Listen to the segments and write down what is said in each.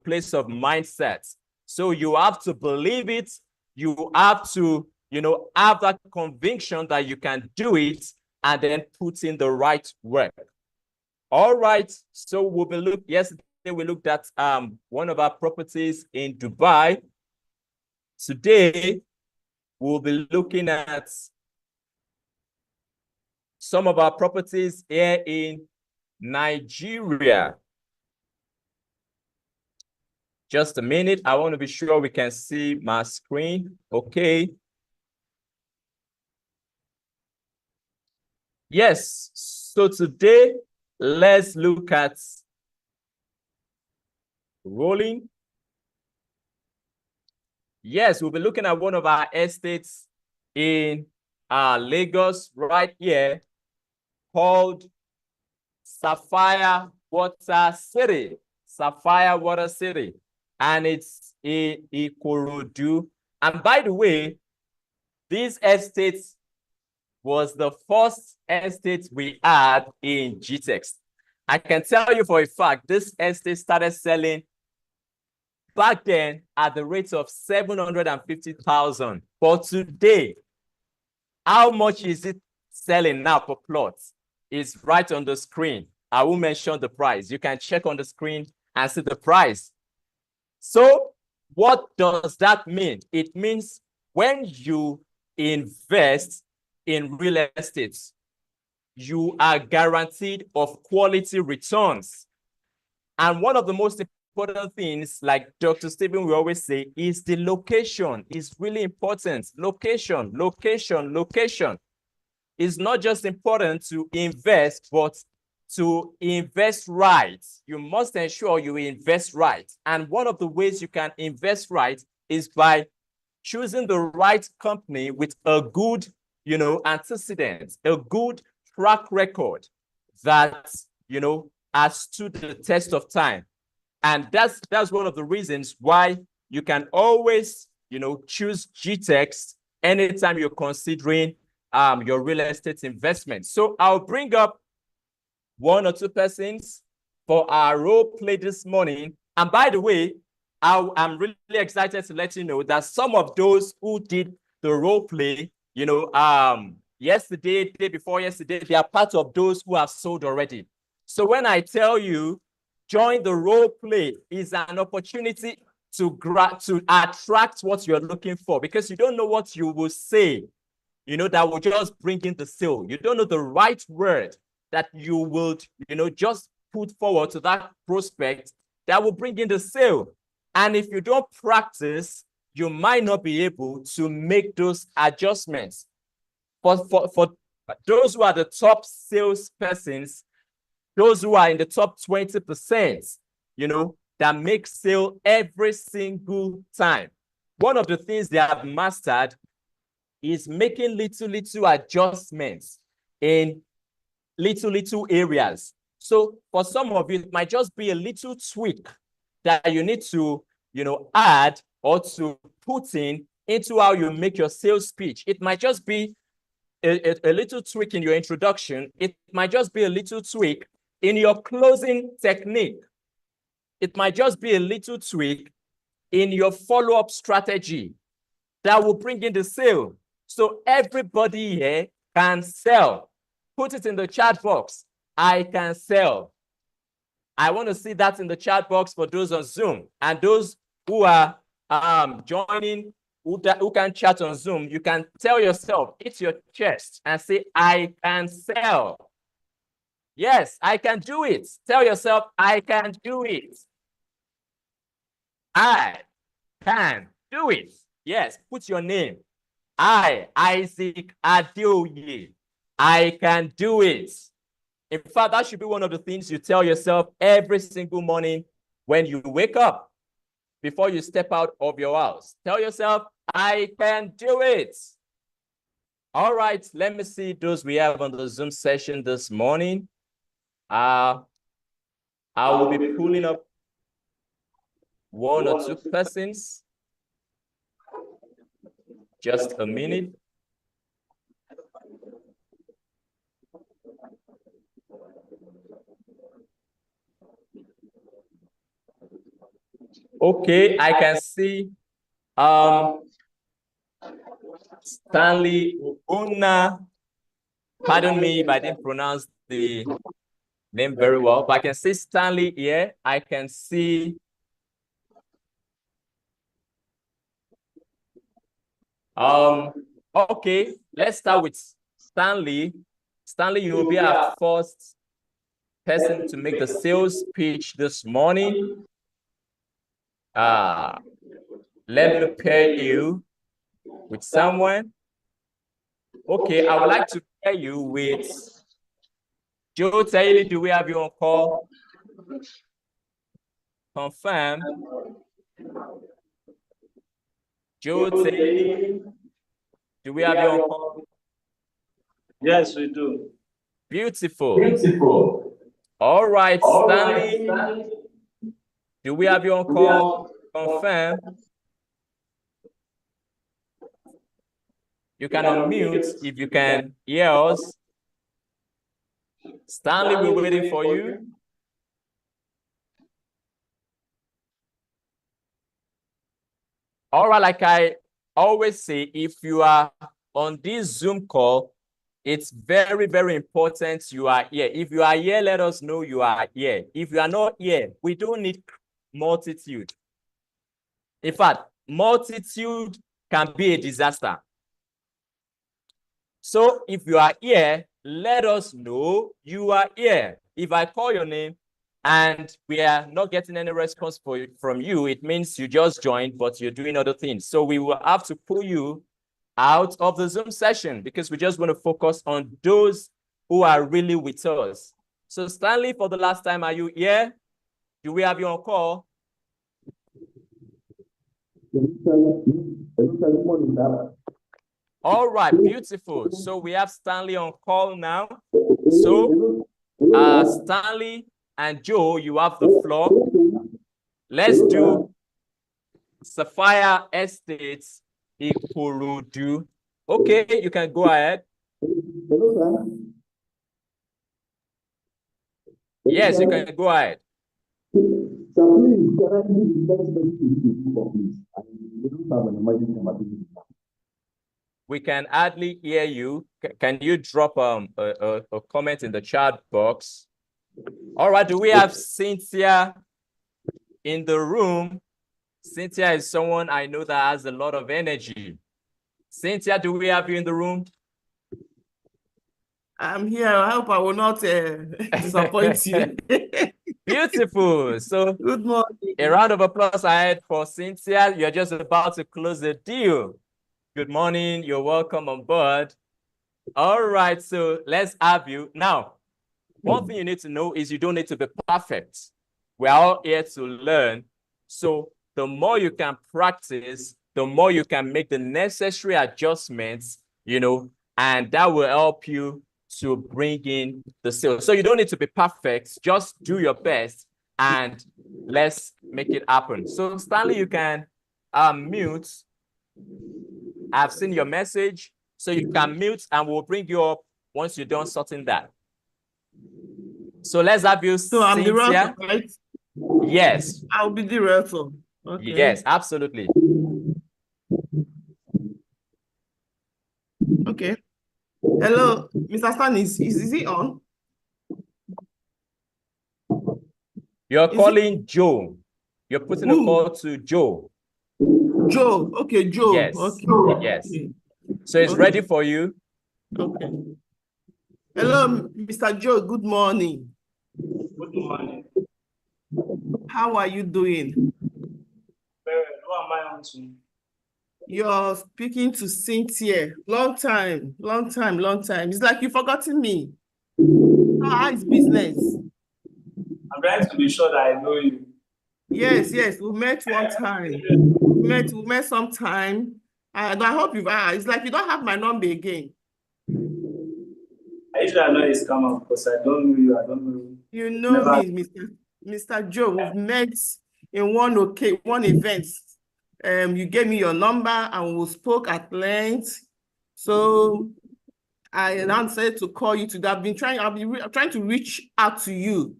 place of mindset. So you have to believe it. You have to, have that conviction that you can do it and then put in the right work. All right. So yesterday we looked at one of our properties in Dubai. Today, we'll be looking at some of our properties here in Nigeria. Just a minute. I want to be sure we can see my screen. Okay. Yes. So today, let's look at rolling. Yes, we'll be looking at one of our estates in Lagos right here called Sapphire Water City. Sapphire Water City. And it's in Ikorodu. And by the way, this estate was the first estate we had in Gtext. I can tell you for a fact, this estate started selling back then at the rate of 750,000. But today, how much is it selling now per plot? It's right on the screen. I will mention the price. You can check on the screen and see the price. So what does that mean? It means when you invest in real estate, you are guaranteed of quality returns. And one of the most important things, like Dr. Stephen will always say, is the location is really important. Location, location, location. It's not just important to invest, but to invest right. You must ensure you invest right. And one of the ways you can invest right is by choosing the right company with a good, antecedent, a good track record that, has stood the test of time. And that's one of the reasons why you can always, choose Gtext anytime you're considering your real estate investment. So I'll bring up one or two persons for our role play this morning. And by the way, I'm really excited to let you know that some of those who did the role play, yesterday, day before yesterday, they are part of those who have sold already. So when I tell you, join the role play is an opportunity to attract what you're looking for, because you don't know what you will say, that will just bring in the sale. You don't know the right word that you would, just put forward to that prospect that will bring in the sale. And if you don't practice, you might not be able to make those adjustments. For those who are the top salespersons, those who are in the top 20%, that make sale every single time, one of the things they have mastered is making little adjustments in little areas. So for some of you, it might just be a little tweak that you need to, add or to put into how you make your sales speech. It might just be a little tweak in your introduction. It might just be a little tweak in your closing technique. It might just be a little tweak in your follow-up strategy that will bring in the sale. So everybody here can sell. Put it in the chat box. I can sell. I want to see that in the chat box for those on Zoom. And those who are joining, who can chat on Zoom, you can tell yourself, hit your chest and say, I can sell. Yes, I can do it. Tell yourself, I can do it. I can do it. Yes, put your name. I, Isaac Adeoye, I can do it. In fact, that should be one of the things you tell yourself every single morning when you wake up, before you step out of your house. Tell yourself, I can do it. All right, let me see those we have on the Zoom session this morning. I will be pulling up one or two persons. Just a minute. Okay, I can see Stanley Una. Pardon me if I didn't pronounce the name very well, but I can see Stanley here. I can see okay, let's start with Stanley. Stanley, you will be our first person to make the sales pitch this morning. Let me pair you with someone. Okay, I would like to pair you with Joe Taylor. Do we have you on call? Confirm. Joe Taylor, do we have you on call? Yes, we do. Beautiful. Beautiful. All right, Stanley. Do we have you on call? Confirm. You can unmute if you can hear us. Stanley, we're waiting for you. All right, like I always say, if you are on this Zoom call, it's very, very important you are here. If you are here, let us know you are here. If you are not here, we don't need multitude. In fact, multitude can be a disaster. So if you are here, let us know you are here. If I call your name and we are not getting any response from you, it means you just joined, but you're doing other things. So we will have to pull you out of the Zoom session because we just want to focus on those who are really with us. So Stanley, for the last time, are you here? Do we have you on call? All right, beautiful. So we have Stanley on call now. So Stanley and Joe, you have the floor. Let's do Sapphire Estates Ikorodu. Okay, you can go ahead. Yes, you can go ahead. We can hardly hear you. Can you drop a comment in the chat box? All right, do we have Cynthia in the room? Cynthia is someone I know that has a lot of energy. Cynthia, do we have you in the room? I'm here. I hope I will not disappoint you. Beautiful. So good morning. A round of applause ahead for Cynthia. You're just about to close the deal. Good morning. You're welcome on board. All right. So let's have you. Now, one thing you need to know is you don't need to be perfect. We're all here to learn. So the more you can practice, the more you can make the necessary adjustments, and that will help you to bring in the sales. So you don't need to be perfect. Just do your best and let's make it happen. So Stanley, you can mute. I've seen your message. So you can mute and we'll bring you up once you're done sorting that. So let's have you, so I'm the router, right? Yes. I'll be the router. Okay. Yes, absolutely. Okay. Hello, Mr. Stan, is he on? You're calling Joe. You're putting a call to Joe. Joe. Okay, Joe. Yes. Okay. Yes. So it's ready for you. Okay. Hello, Mr. Joe. Good morning. Good morning. How are you doing? Very well. Who am I on to? You're speaking to Cynthia. Long time. It's like you've forgotten me. How is business? I'm trying to be sure that I know you. Yes. We met one time. We met sometime. And I hope it's like you don't have my number again. I usually know it's come up because I don't know you. I don't know you. You know me, Mr. Joe. We've met in one event. You gave me your number and we spoke at length. So I announced to call you today. I've been trying to reach out to you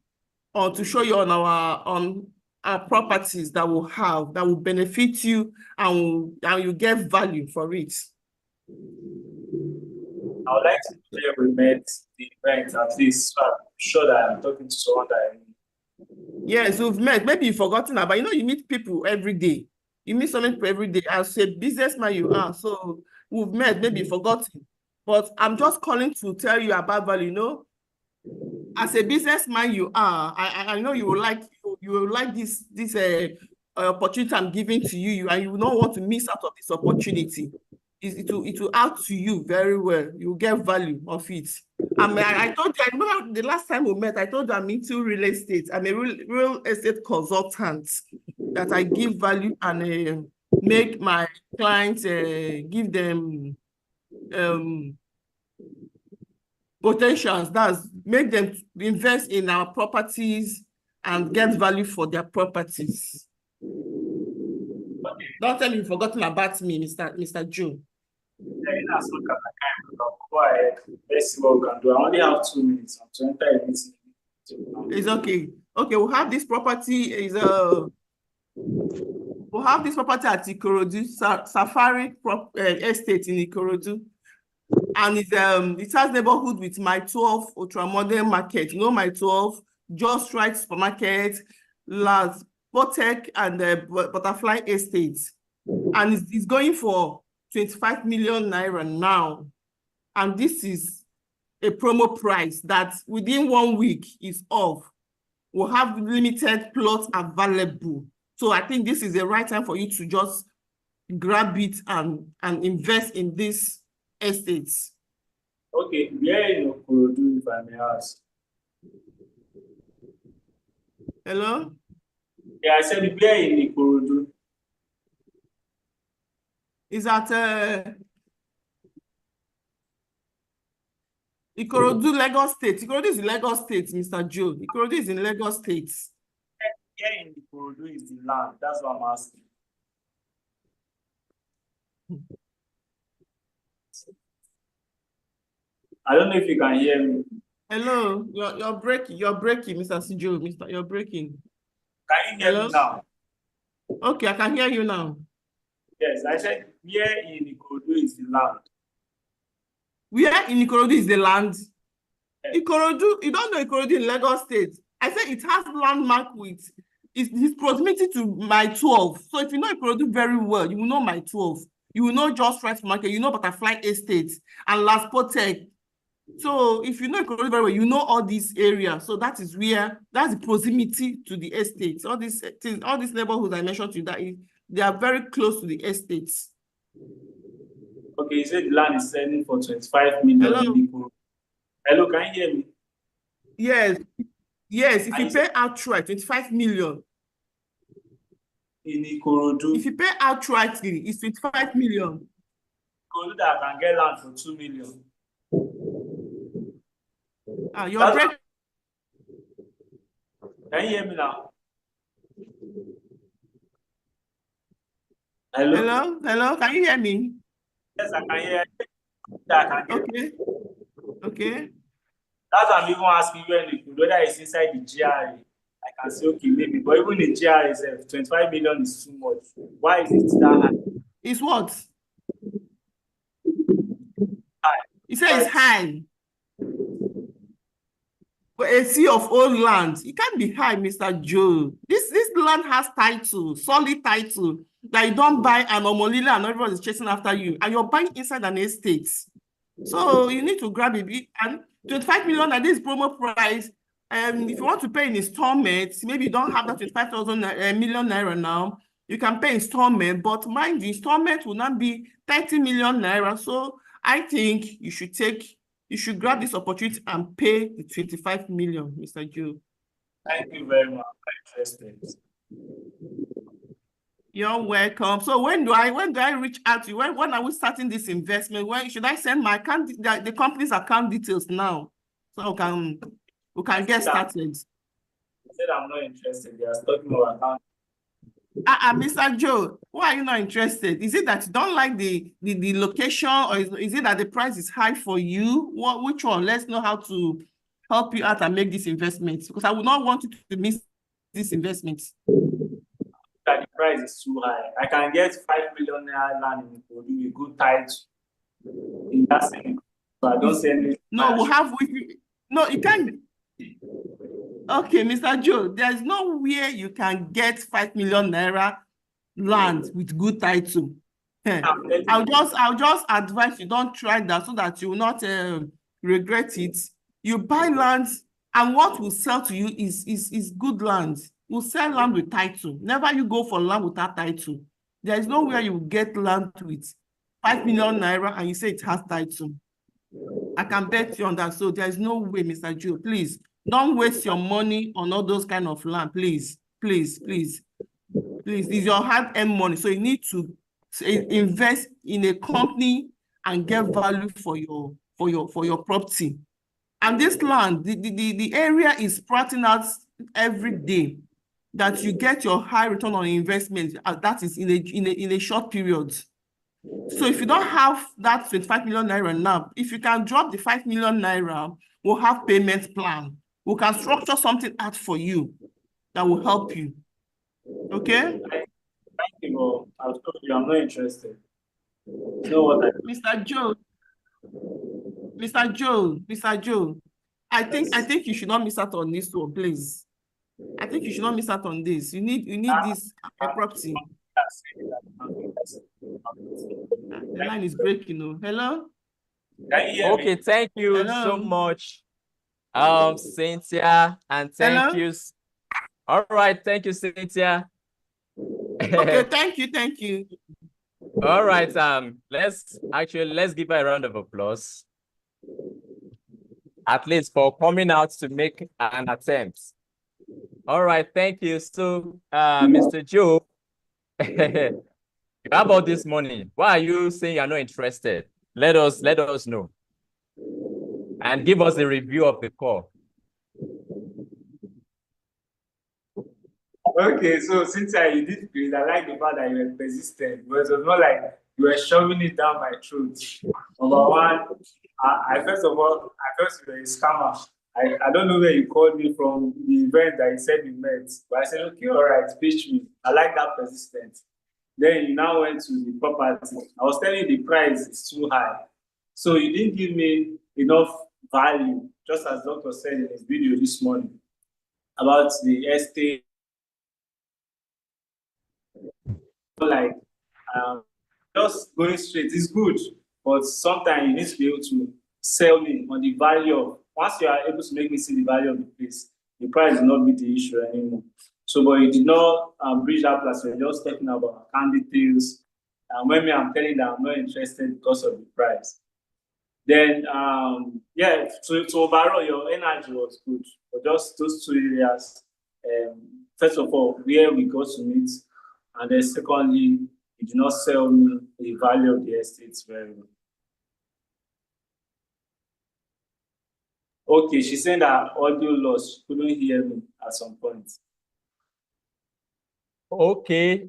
to show you on properties that will benefit you and you get value for it? I would like to know where we met the event, at least so I'm sure that I'm talking to someone that I know. Yes, we've met. Maybe you've forgotten about, you meet people every day. You meet so many people every day. As a businessman you are, so we've met, maybe you've forgotten. But I'm just calling to tell you about value, As a businessman you are, I know you will like this opportunity I'm giving to you, and you will not want to miss out of this opportunity. It will add to you very well. You get value of it. I told you, I remember the last time we met, I told you I'm into real estate. I'm a real estate consultant, that I give value and make my clients, give them potentials. That's make them invest in our properties and get value for their properties. Don't tell me you've forgotten about me, Mr. Joe. Go ahead. Let's see what we can do. I only have 2 minutes to enter a meeting. It's okay. Okay, we'll have this property at Ikorodu, Safari Estate in Ikorodu. And it has neighborhood with My 12 ultra-modern market. My 12, Just Right Supermarket, Las Botek, and Butterfly Estates. And it's going for 25 million naira now. And this is a promo price that within 1 week is off. We'll have limited plots available. So I think this is the right time for you to just grab it and invest in this estates. Okay, where in Ikorodu, if I may ask? Hello? Yeah, I said where in Ikorodu? Is that Ikorodu, Lagos State? Ikorodu is in Lagos State, Mr. Joe. Ikorodu is in Lagos State. Where in Ikorodu is the land? That's what I'm asking. I don't know if you can hear me. Hello, you're breaking, Mr. Joe. You're breaking. Can you hear me now? Okay, I can hear you now. Yes, I said where in Ikorodu is the land? Where in Ikorodu is the land? Yes. Ikorodu, you don't know Ikorodu in Lagos State. I said it has landmark with its proximity to My 12. So if you know Ikorodu very well, you will know My 12. You will know Just Right Market, you know Butterfly Estates and Las Botek. So if you know Ikorodu very well, you know all these areas. So that's the proximity to the estates. All these neighborhoods I mentioned to you, they are very close to the estates. Okay, you said the land is selling for 25 million. Hello? Hello, can you hear me? Yes. If you pay outright, 25 million. In Ikorodu. If you pay outright, it's 25 million. Ikorodu that I can get land for 2 million. You're breaking. Can you hear me now? Hello, can you hear me? Yes, I can hear you. Okay. That's why I'm even asking you whether it's inside the GRA. I can say, okay, maybe. But even in GRA itself, 25 million is too much. Why is it that high? It's what? High. You say it's high. But a sea of old land, it can't be high, Mr. Joe. This land has title, solid title, that you don't buy an Omolila and everyone is chasing after you, and you're buying inside an estate. So you need to grab it. And 25 million at this promo price. If you want to pay in installments, maybe you don't have that 25,000 million naira now, you can pay installment, but mind the installment will not be 30 million naira. So I think you should grab this opportunity and pay the 25 million, Mr. Joe. Thank you very much. I'm interested. You're welcome. So when do I reach out to you? When are we starting this investment? When should I send my the company's account details now, so we can get started? I said I'm not interested. They are talking about account. Mr. Joe, why are you not interested? Is it that you don't like the location, or is it that the price is high for you? Which one? Let's know how to help you out and make this investment, because I would not want you to miss this investment. price is too high. I can get 5 million naira land in Ikorodu with good title in that same. So I don't see any. No, we have with no, you can't. Okay, Mr. Joe, there's nowhere you can get 5 million naira land with good title. I'll just advise you don't try that so that you will not regret it. You buy land, and what will sell to you is good land. We'll sell land with title. Never you go for land without title. There is nowhere you will get land with 5 million naira and you say it has title. I can bet you on that. So there is no way, Mr. Joe. Please don't waste your money on all those kind of land. Please, please, please, please. It's your hard-earned money, so you need to invest in a company and get value for your property. And this land, the area is sprouting out every day that you get your high return on investment. That is in a short period. So if you don't have that 25 million naira now, if you can drop the 5 million naira, we'll have payment plan. We can structure something out for you that will help you. Okay? Thank you, but I've told you I'm not interested. You know what Mr. Joe, I think you should not miss out on this one, please. I think you should not miss out on this. You need this property. The line is breaking. Hello? Okay, thank you so much, Cynthia, and thank you. All right, thank you, Cynthia. Okay, thank you. All right, let's give her a round of applause, at least for coming out to make an attempt. All right, thank you. So, Mr. Joe, how about this money? Why are you saying you're not interested? Let us know. And give us a review of the call. Okay, so Cynthia, you did great. I like the fact that you were persistent, but it was not like you were shoving it down my throat. Number one, I first of all, I thought you were a scammer. I don't know where you called me from, the event that you said you met, but I said, okay, all right, pitch me. I like that persistence. Then you now went to the property. I was telling you the price is too high. So you didn't give me enough value, just as Doctor said in his video this morning about the estate. Like, just going straight is good, but sometimes you need to be able to sell me on the value of, once you are able to make me see the value of the place, the price will not be the issue anymore. So, but you did not bridge that place. You're just talking about account details. And when I'm telling that I'm not interested because of the price. Then, yeah, so overall, your energy was good. But just those two areas, first of all, where we got to meet, and then secondly, you did not sell me the value of the estates very well. Okay, she said that audio loss, she couldn't hear me at some point. Okay,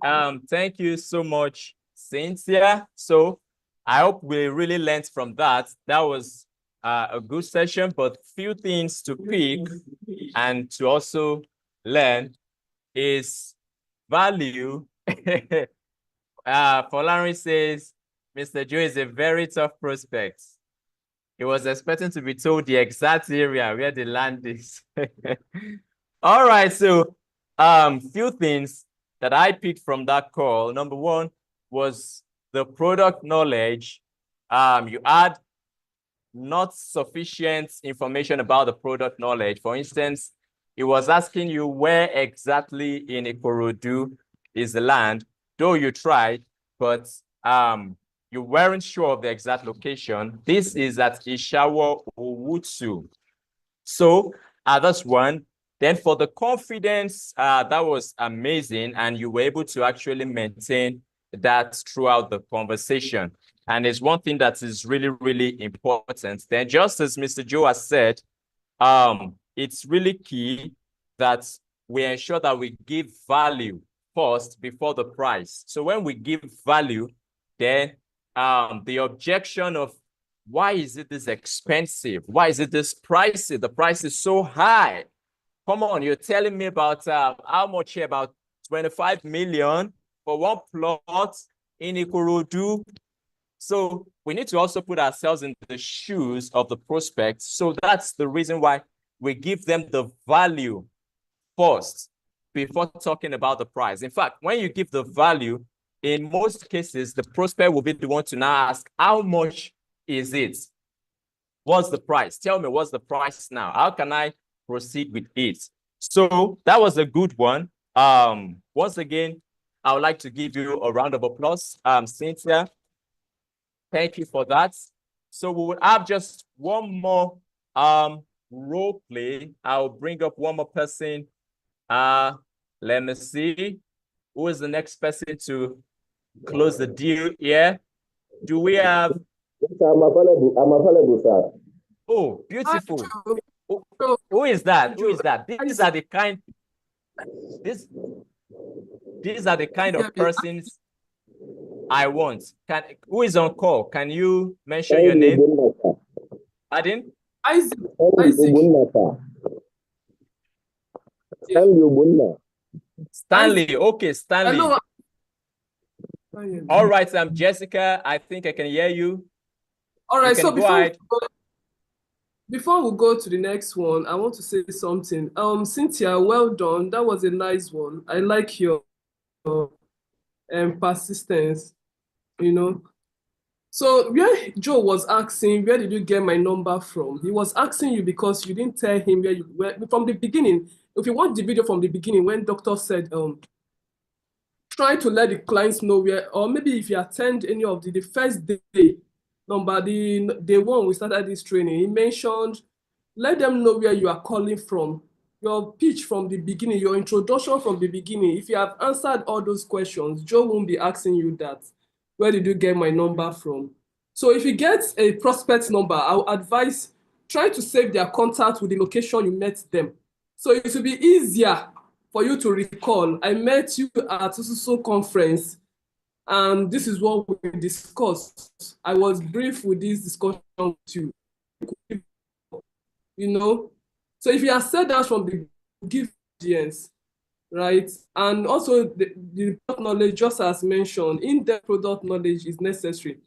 thank you so much, Cynthia. So I hope we really learned from that. That was a good session, but few things to pick and to also learn is value. Larry says, Mr. Joe is a very tough prospect. He was expecting to be told the exact area where the land is. All right, so few things that I picked from that call. Number one was the product knowledge. You had not sufficient information about the product knowledge. For instance, it was asking you where exactly in Ikorodu is the land, though you tried, but you weren't sure of the exact location. This is at Ishawo Owutu. So that's one. Then for the confidence, that was amazing. And you were able to actually maintain that throughout the conversation. And it's one thing that is really, really important. Then just as Mr. Joe has said, it's really key that we ensure that we give value first before the price. So when we give value, then the objection of why is it this expensive? Why is it this pricey? The price is so high. Come on, you're telling me about how much here? About 25 million. for one plot in Ikorodu. So we need to also put ourselves in the shoes of the prospect. So that's the reason why we give them the value first before talking about the price. In fact, when you give the value, in most cases, the prospect will be the one to now ask, how much is it? What's the price? Tell me, what's the price now? How can I proceed with it? So that was a good one. Once again, I would like to give you a round of applause. Cynthia, thank you for that. So we will have just one more role play. I'll bring up one more person. Let me see. Who is the next person to close the deal here? Do we have? Yes, I'm available, sir. Oh, beautiful. Who is that? Who is that? These are the kind. These are the kind of persons I want. Who is on call? Can you mention your name? Pardon? Isaac. Stanley. Okay, Stanley. Hello. All right, I'm Jessica. I think I can hear you. All right, so before we go to the next one, I want to say something. Cynthia, well done. That was a nice one. I like your persistence, you know. So where Joe was asking, where did you get my number from? He was asking you because you didn't tell him where you were from the beginning. If you watch the video from the beginning, when doctor said, try to let the clients know where, or maybe if you attend any of the first day, the day one we started this training, he mentioned, let them know where you are calling from. Your pitch from the beginning, your introduction from the beginning. If you have answered all those questions, Joe won't be asking you that. Where did you get my number from? So if you get a prospect number, I'll advise try to save their contact with the location you met them. So it will be easier for you to recall. I met you at so conference, and this is what we discussed. I was brief with this discussion with you. You know, so if you have said that from the give audience, right? And also the product knowledge, just as mentioned, in-depth product knowledge is necessary.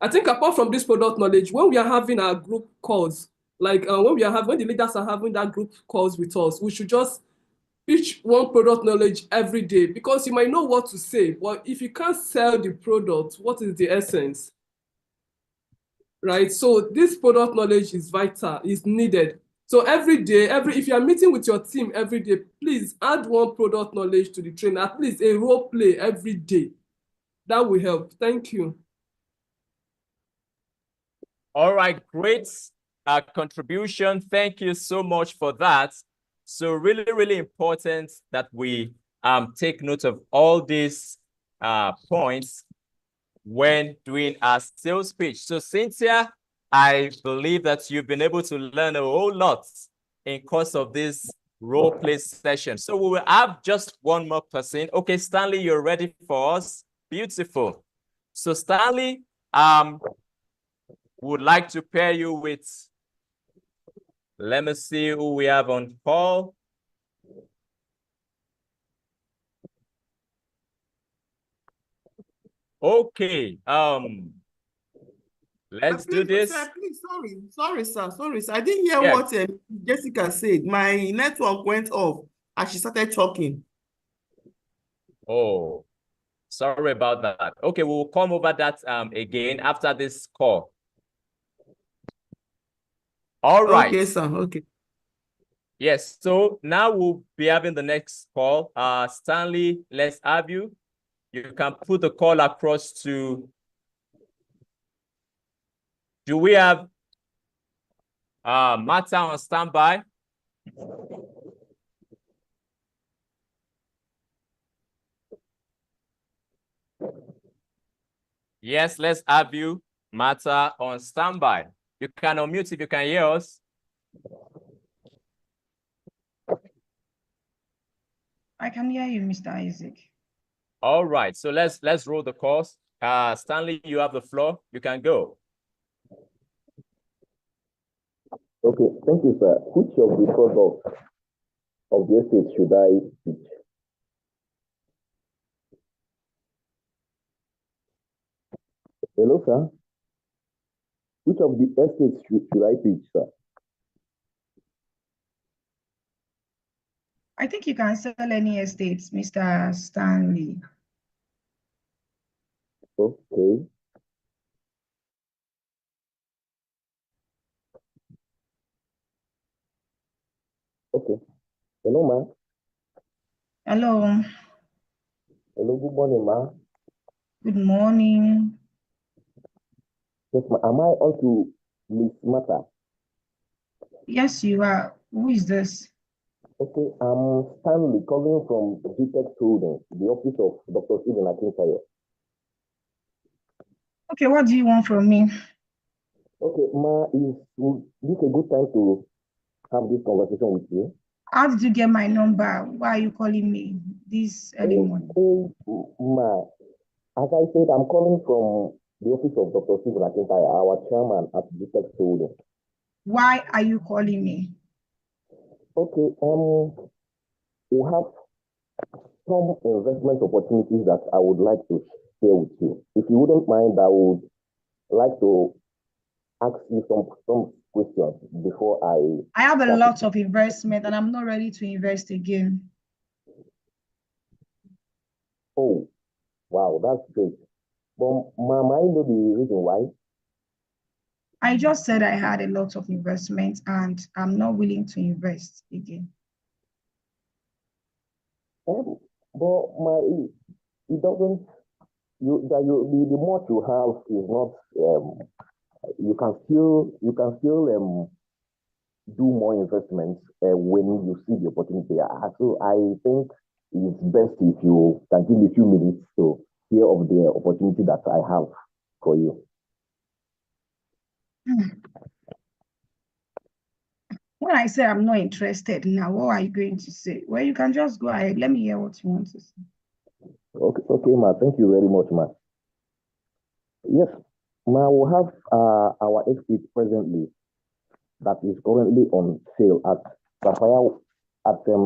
I think apart from this product knowledge, when we are having our group calls, like when the leaders are having that group calls with us, we should just pitch one product knowledge every day, because you might know what to say, but if you can't sell the product, what is the essence? Right? So this product knowledge is vital, is needed. So every day, if you are meeting with your team every day, please add one product knowledge to the training, at least a role play every day. That will help. Thank you. All right, great contribution. Thank you so much for that. So really, really important that we take note of all these points when doing our sales pitch. So Cynthia, I believe that you've been able to learn a whole lot in course of this role play session. So we will have just one more person. Okay, Stanley, you're ready for us? Beautiful. So Stanley, would like to pair you with, let me see who we have on call. Okay, let's do this. Sir, please, sorry, sir. I didn't hear what Jessica said. My network went off as she started talking. Oh, sorry about that. Okay, we'll come over that again after this call. All right. Okay, sir. Okay. Yes, so now we'll be having the next call. Stanley, let's have you. You can put the call across to, do we have Martha on standby? Yes, let's have you, Martha, on standby. You can unmute if you can hear us. I can hear you, Mr. Isaac. All right, so let's roll the calls. Stanley, you have the floor. You can go. Okay, thank you, sir. Which of the products of the estate should I pitch? Hello, sir. Which of the estates should I pitch, sir? I think you can sell any estates, Mr. Stanley. Okay. Okay. Hello, ma. Hello, Hello, good morning, ma. good morning. Yes, ma. Am I on to Miss Mata? Yes, you are. Who is this? Okay, I'm Stanley calling from Gtext Holdings, the office of Dr. Stephen Akintayo. Okay, what do you want from me? Okay, ma, is this a good time to have this conversation with you? How did you get my number? Why are you calling me this early morning? Ma, as I said, I'm calling from the office of Dr. Stephen Akintayo, our chairman at Gtext Holdings. Why are you calling me? Okay, we have some investment opportunities that I would like to share with you. If you wouldn't mind, I would like to ask you some questions before I have a start. lot of investment and I'm not ready to invest again. Oh, wow, that's great. But ma'am, I know the reason why. I just said I had a lot of investment and I'm not willing to invest again. But it doesn't. The more you have is not. You can still do more investments when you see the opportunity. So I think it's best if you can give me a few minutes to hear of the opportunity that I have for you. When I say I'm not interested now, what are you going to say? Well, you can just go ahead. Let me hear what you want to say. Okay, ma. Thank you very much, ma. Yes, ma. We have our estate presently that is currently on sale at Sapphire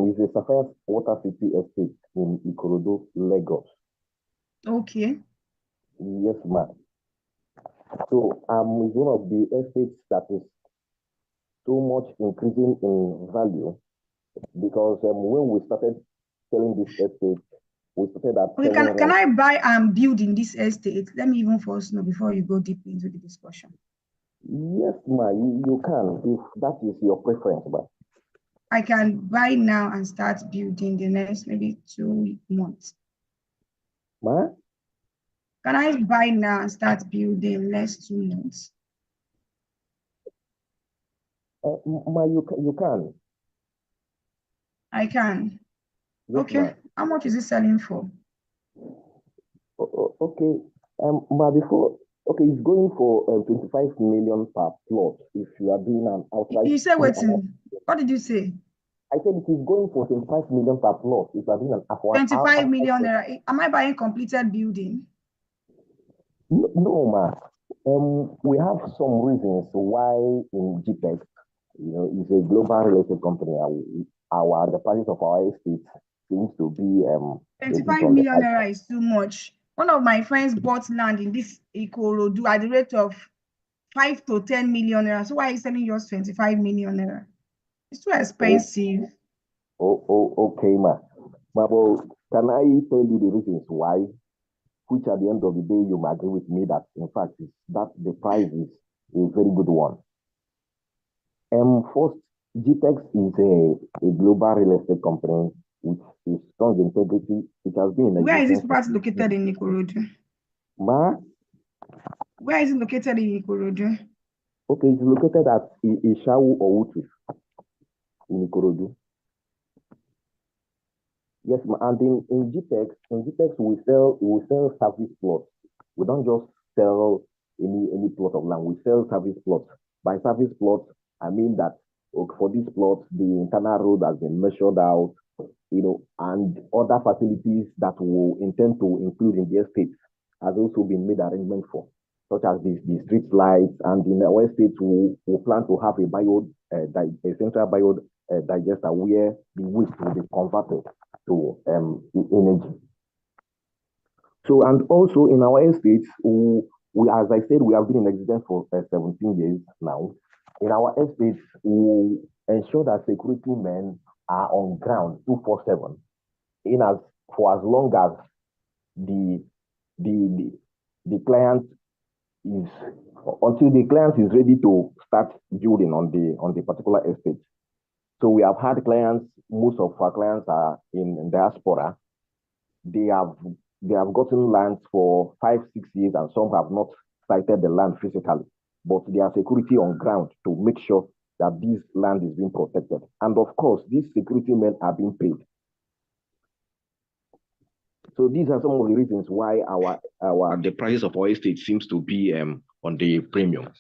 is the Sapphire Water City Estate in Ikorodu, Lagos. Okay. Yes, ma. So it's one of the estates that is so much increasing in value because when we started selling this estate, we started at Okay, can I buy and build in this estate? Let me even first know before you go deep into the discussion. Yes, ma, you can if that is your preference, but I can buy now and start building the next maybe 2 months. Ma? Can I buy now and start building next 2 months? Ma, you can. I can. Yes, Okay. ma. How much is it selling for? Okay. Ma, it's going for 25 million per plot if you are doing an outright. You say waiting. What did you say? I said it is going for 25 million per plot if you are doing an 25 million naira. Am I buying completed building? No, ma. We have some reasons why in Gtext, it's a global real estate company. The prices of our estate seems to be 25 million naira is too much. One of my friends bought land in this Ikorodu at the rate of 5 to 10 million naira. So why are you selling yours 25 million naira? It's too expensive. Okay, ma. But can I tell you the reasons why? Which at the end of the day you might agree with me that in fact that the price is a very good one. First, Gtext is a global real estate company which is strong integrity. It has been in Where is this property located in Ikorodu? Ma? Where is it located in Ikorodu? Okay, it's located at Ishawu Owutu in Ikorodu. Yes, and in Gtext we sell service plots. We don't just sell any plot of land. We sell service plots. By service plots, I mean that for these plots, the internal road has been measured out, and other facilities that we intend to include in the estate has also been made arrangement for, such as the street lights, and in our estate we plan to have a central digester where the waste will be converted to energy. So, and also in our estates, we as I said, we have been in existence for 17 years now. In our estates, we ensure that security men are on ground 247, for as long as the client is, until the client is ready to start building on the particular estate. So we have had clients, most of our clients are in diaspora. They have gotten lands for 5-6 years, and some have not sighted the land physically, but there are security on ground to make sure that this land is being protected. And of course, these security men are being paid. So these are some of the reasons why the prices of our estate seems to be on the premium.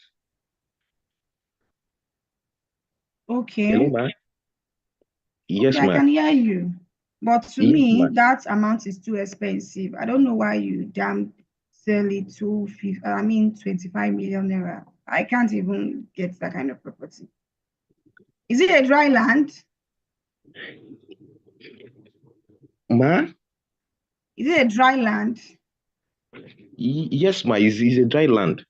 Okay. Hello, ma? Yes, Okay, I ma'am. can hear you. But to Yes, me, ma'am. that amount is too expensive. I don't know why you damn sell it to 25 million naira. I can't even get that kind of property. Is it a dry land? Ma? Is it a dry land? Yes, ma. It's a dry land.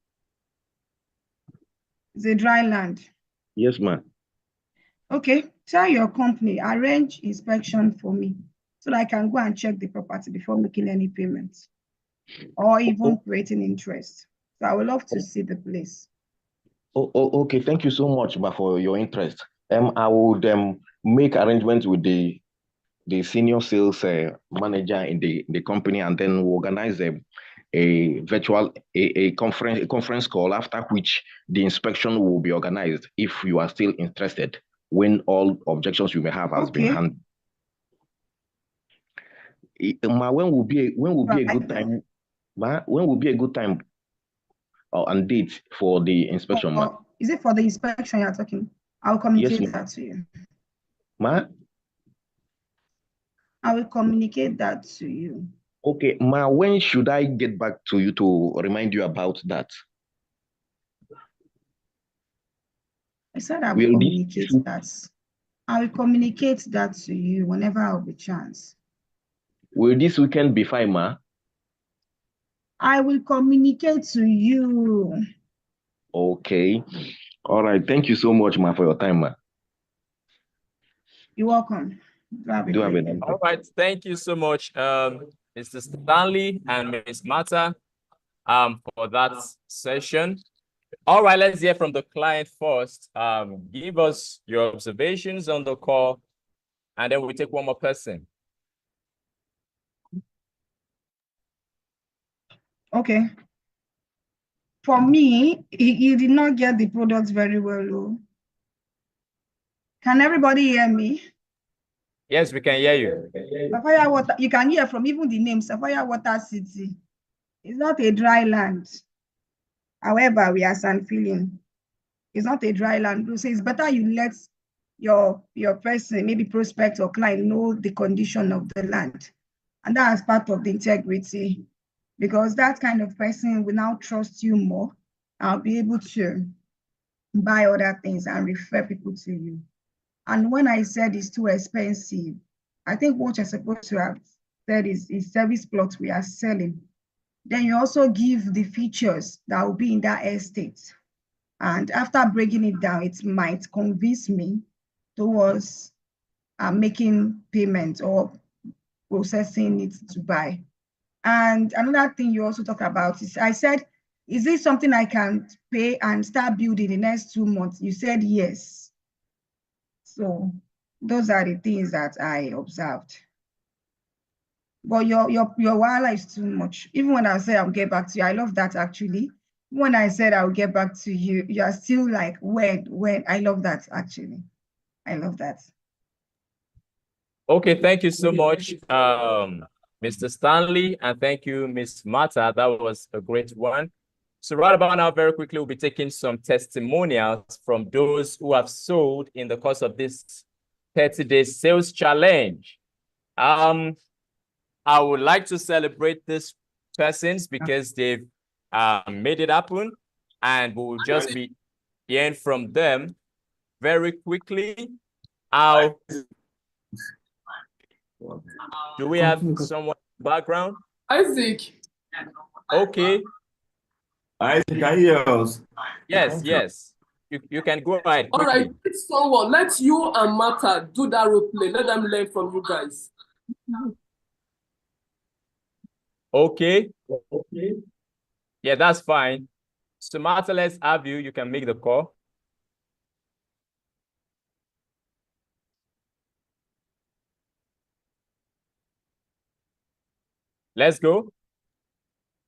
It's a dry land. Yes, ma. Okay, tell your company, arrange inspection for me so that I can go and check the property before making any payments or even creating interest. So I would love to see the place. Okay. Thank you so much, ma, for your interest. I would make arrangements with the senior sales manager in the company, and then we'll organize a virtual conference call, after which the inspection will be organized if you are still interested, when all objections you may have has been handled. Ma, when will be a good time? Ma, when will be a good time and date for the inspection, ma? Is it for the inspection you're talking? I'll communicate that to you. Ma? I will communicate that to you. Okay, ma, when should I get back to you to remind you about that? I said I will communicate that. I will communicate that to you whenever I'll be chance. Will this weekend be fine, ma? I will communicate to you. Okay. All right. Thank you so much, ma, for your time, ma. You're welcome. All right. Thank you so much, Mr. Stanley and Ms. Mata, for that session. All right, let's hear from the client first. Give us your observations on the call, and then we'll take one more person. Okay. For me, he did not get the product very well. Though. Can everybody hear me? Yes, we can hear you. Sapphire Water, you can hear from even the name, Sapphire Water City. It's not a dry land. However, we are feeling. It's not a dry land. So it's better you let your person, maybe prospect or client, know the condition of the land. And that's part of the integrity, because that kind of person will now trust you more. I'll be able to buy other things and refer people to you. And when I said it's too expensive, I think what you're supposed to have said is service plots we are selling. Then you also give the features that will be in that estate. And after breaking it down, it might convince me towards making payment or processing it to buy. And another thing you also talk about is, I said, is this something I can pay and start building the next 2 months? You said yes. So those are the things that I observed. But your wala is too much. Even when I said I'll get back to you, I love that actually. When I said I'll get back to you, you are still like, when? I love that actually. I love that. Okay, thank you so much, Mr. Stanley, and thank you, Ms. Mata. That was a great one. So right about now, very quickly, we'll be taking some testimonials from those who have sold in the course of this 30-day sales challenge. I would like to celebrate these persons because they've made it happen, and we will just be hearing from them very quickly. Do we have someone in the background? Isaac. Okay. I can hear us. Yes, yes. You can go ahead All right, quickly. someone, let you and Martha do that role play. Let them learn from you guys. Okay. Yeah, that's fine. So Martha, let's have you. You can make the call. Let's go.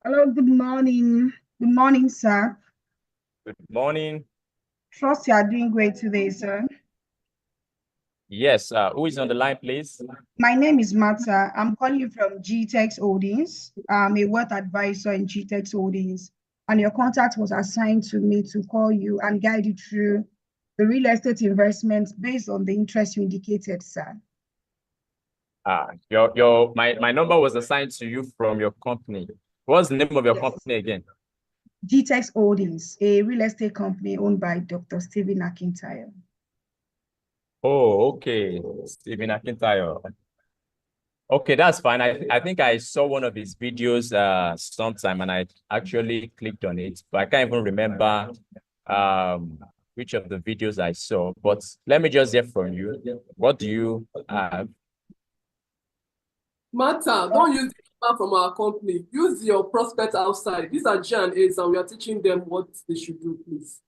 Hello, good morning. Good morning, sir. Good morning. Trust you are doing great today, sir. Yes, who is on the line, please? My name is Martha. I'm calling you from Gtext Holdings. I'm a wealth advisor in Gtext Holdings, and your contact was assigned to me to call you and guide you through the real estate investments based on the interest you indicated, sir. My number was assigned to you from your company. What's the name of your company again? Gtext Holdings, a real estate company owned by Dr. Stephen Akintayo. Oh, okay. Stephen Akintayo. Okay, that's fine. I think I saw one of his videos sometime and I actually clicked on it, but I can't even remember which of the videos I saw. But let me just hear from you. What do you have? Martha, don't use the number from our company. Use your prospect outside. These are G&As and we are teaching them what they should do, please.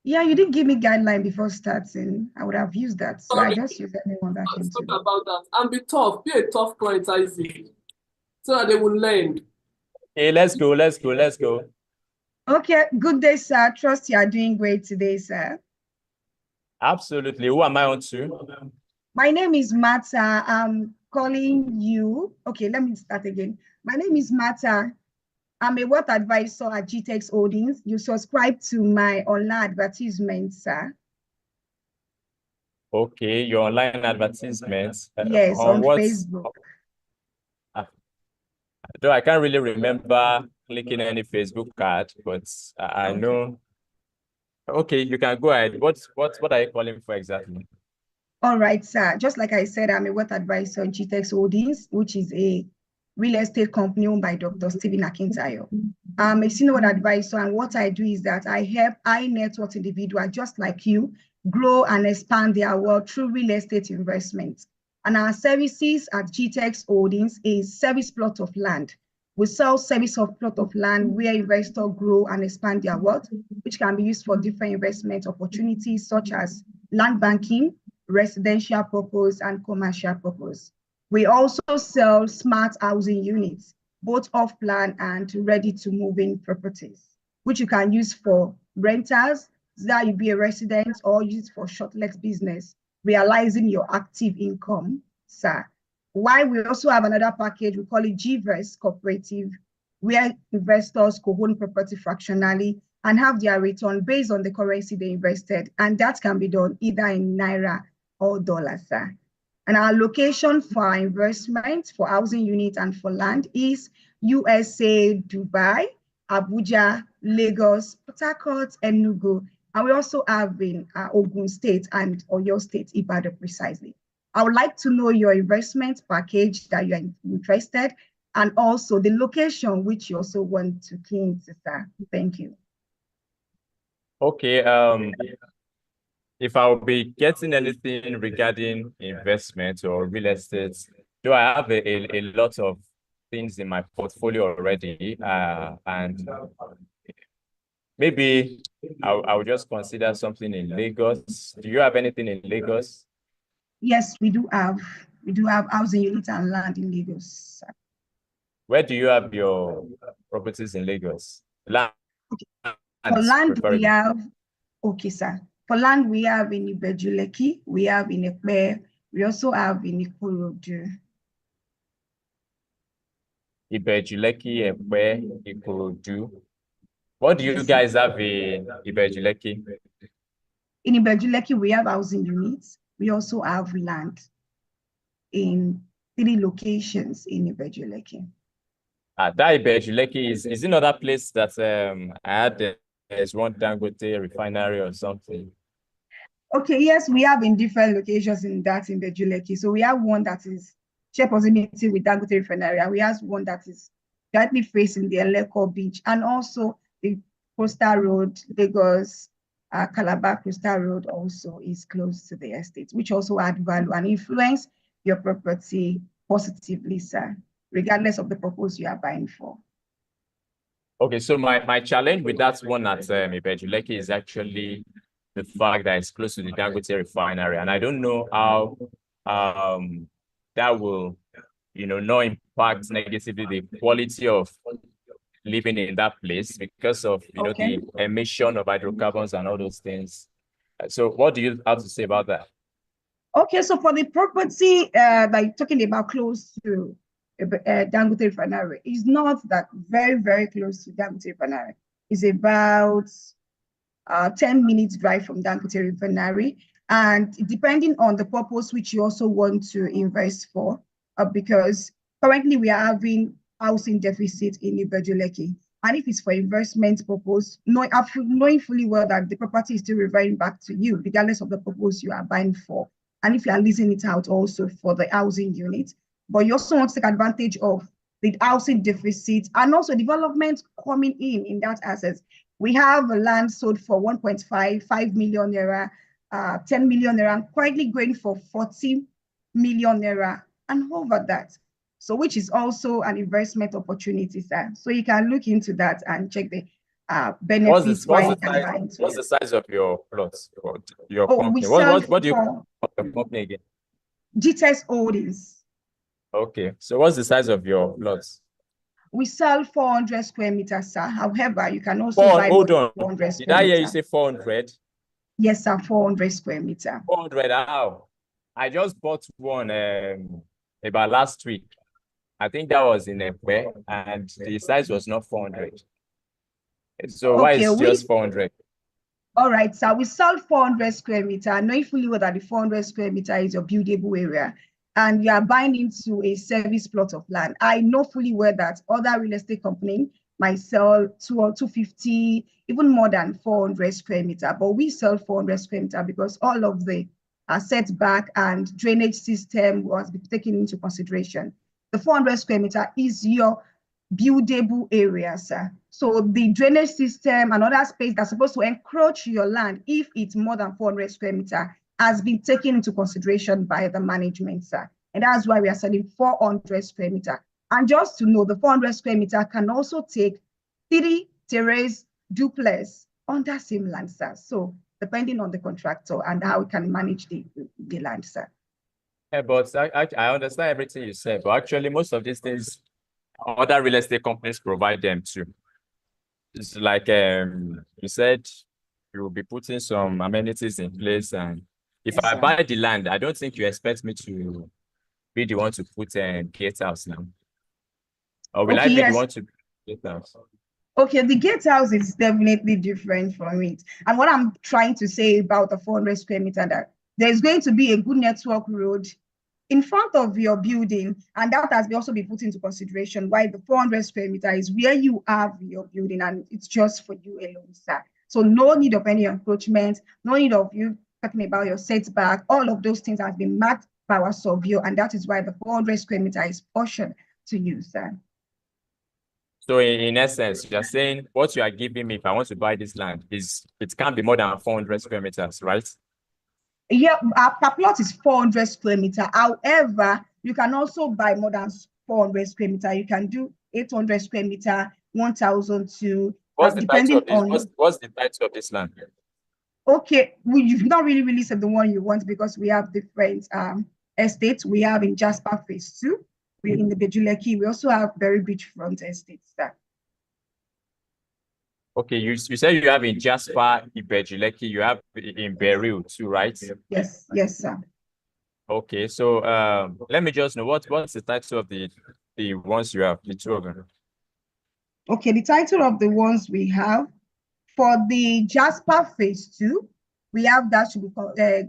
Yeah, you didn't give me guideline before starting. I would have used that. So Sorry. I just used anyone that came Let's to talk me. about that. And be tough. Be a tough client, Isaac, so that they will learn. Hey, let's go. Okay, good day, sir. Trust you are doing great today, sir. Absolutely. Who am I on to? My name is Martha. I'm calling you. Okay, let me start again. My name is Martha. I'm a wealth advisor at Gtext Holdings. You subscribe to my online advertisement, sir. Okay, your online advertisements. Yes, on what? Facebook. Though I can't really remember clicking any Facebook card, but I know. Okay, you can go ahead. What are you calling for exactly? All right, sir. Just like I said, I'm a wealth advisor in Gtext Holdings, which is a real estate company owned by Dr. Stephen Akintayo. I'm a senior wealth advisor, and what I do is that I help high net worth individuals just like you grow and expand their wealth through real estate investments. And our services at Gtext Holdings is service plot of land. We sell service of plot of land where investors grow and expand their wealth, which can be used for different investment opportunities such as land banking, residential purpose, and commercial purpose. We also sell smart housing units, both off-plan and ready-to-move-in properties, which you can use for renters, so that you be a resident, or use it for short-let business, realizing your active income, sir. While we also have another package, we call it GVERS Cooperative, where investors co-own property fractionally and have their return based on the currency they invested. And that can be done either in Naira or dollars, sir. And our location for our investment, for housing unit and for land is USA, Dubai, Abuja, Lagos, Port Harcourt, Enugu. And we also have in Ogun State and Oyo State, Ibadan precisely. I would like to know your investment package that you are interested, and also the location which you also want to key into, sir. Thank you. Okay, if I'll be getting anything regarding investment or real estate, do I have a lot of things in my portfolio already? And maybe I'll just consider something in Lagos. Do you have anything in Lagos? Yes, we do have housing units and land in Lagos, sir. Where do you have your properties in Lagos? Land. For land, we have, okay, sir. For land, we have in Ibeju-Lekki, we have in Ekpe, we also have in Ikorodu. Ibeju-Lekki, Ekpe, Ikorodu. What do you guys have in Ibeju-Lekki? In Ibeju-Lekki, we have housing units. We also have land in 3 locations in Ibeju-Lekki. That Ibeju-Lekki is another place that I had there's one Dangote refinery or something. Okay, yes, we have in different locations in Ibeju-Lekki. So we have one that is share proximity with Dangote refinery, and we have one that is directly facing the Eleko beach. And also the Coastal Road, Lagos, Calabar Coastal Road also is close to the estate, which also add value and influence your property positively, sir, regardless of the purpose you are buying for. Okay, so my challenge with that one at Ibejuleki is actually the fact that it's close to the Dangote refinery, and I don't know how that will, not impact negatively the quality of living in that place because of Okay. the emission of hydrocarbons and all those things. So what do you have to say about that? Okay, so for the property, like talking about close to Dangote refinery, is not that very, very close to Dangote refinery. It's about 10 minutes drive from Dangote refinery. And depending on the purpose which you also want to invest for, because currently we are having housing deficit in Ibejuleki. And if it's for investment purpose, knowing fully well that the property is still reverting back to you, regardless of the purpose you are buying for. And if you are leasing it out also for the housing unit, but you also want to take advantage of the housing deficit and also development coming in that asset. We have a land sold for 1.5 million naira, 10 million naira, currently going for 40 million naira and over that. So which is also an investment opportunity, sir. So you can look into that and check the benefits. What's the size of your plots, your company? What do you call the company again? Gtext Holdings. Okay, so what's the size of your plots? We sell 400 square meters, sir. However, you can also buy hold on. 400 square Did I hear meter. you say 400? Yes, sir, 400 square meter. 400, how? I just bought one about last week. I think that was in ENQUIRIES, and the size was not 400. So why is it just 400? All right, so we sell 400 square meter. I know fully well that the 400 square meter is your buildable area, and you are buying into a service plot of land. I know fully well that other real estate companies might sell 250, even more than 400 square meter, but we sell 400 square meter because all of the setback and drainage system was taken into consideration. The 400 square meter is your buildable area, sir. So the drainage system and other space that's supposed to encroach your land, if it's more than 400 square meter, has been taken into consideration by the management, sir. And that's why we are selling 400 square meter. And just to know, the 400 square meter can also take 3 terrace duplex on that same land, sir. So depending on the contractor and how we can manage the land, sir. Yeah, but I understand everything you said, but actually most of these things, other real estate companies provide them too. It's like you said, you will be putting some amenities in place, and if I buy the land, I don't think you expect me to be the one to put gatehouse now. Or will I be the one to gatehouse? Okay, the gatehouse is definitely different from it. And what I'm trying to say about the 400 square meter, that there's going to be a good network road in front of your building, and that has also been put into consideration why the 400 square meter is where you have your building and it's just for you alone, sir. So no need of any encroachment, no need of you talking about your setback. All of those things have been marked by our surveyor, and that is why the 400 square meter is portioned to you, sir. So in essence, you're saying what you are giving me if I want to buy this land is it can't be more than 400 square meters, right? Yeah, our plot is 400 square meter. However, you can also buy more than 400 square meter. You can do 800 square meter, 1,002. What's the title of this? What's the title of this land? Okay, you've not really said the one you want because we have different estates. We have in Jasper Phase 2. We're in the Ibejuleki. We also have Berry Beachfront estates there. Okay, you said you have in Jasper, Ibejuleki, you have in Berry too, right? Yes, sir. Okay, so let me just know what's the title of the ones you have, the two of them. Okay, the title of the ones we have for the Jasper Phase 2, we have that should be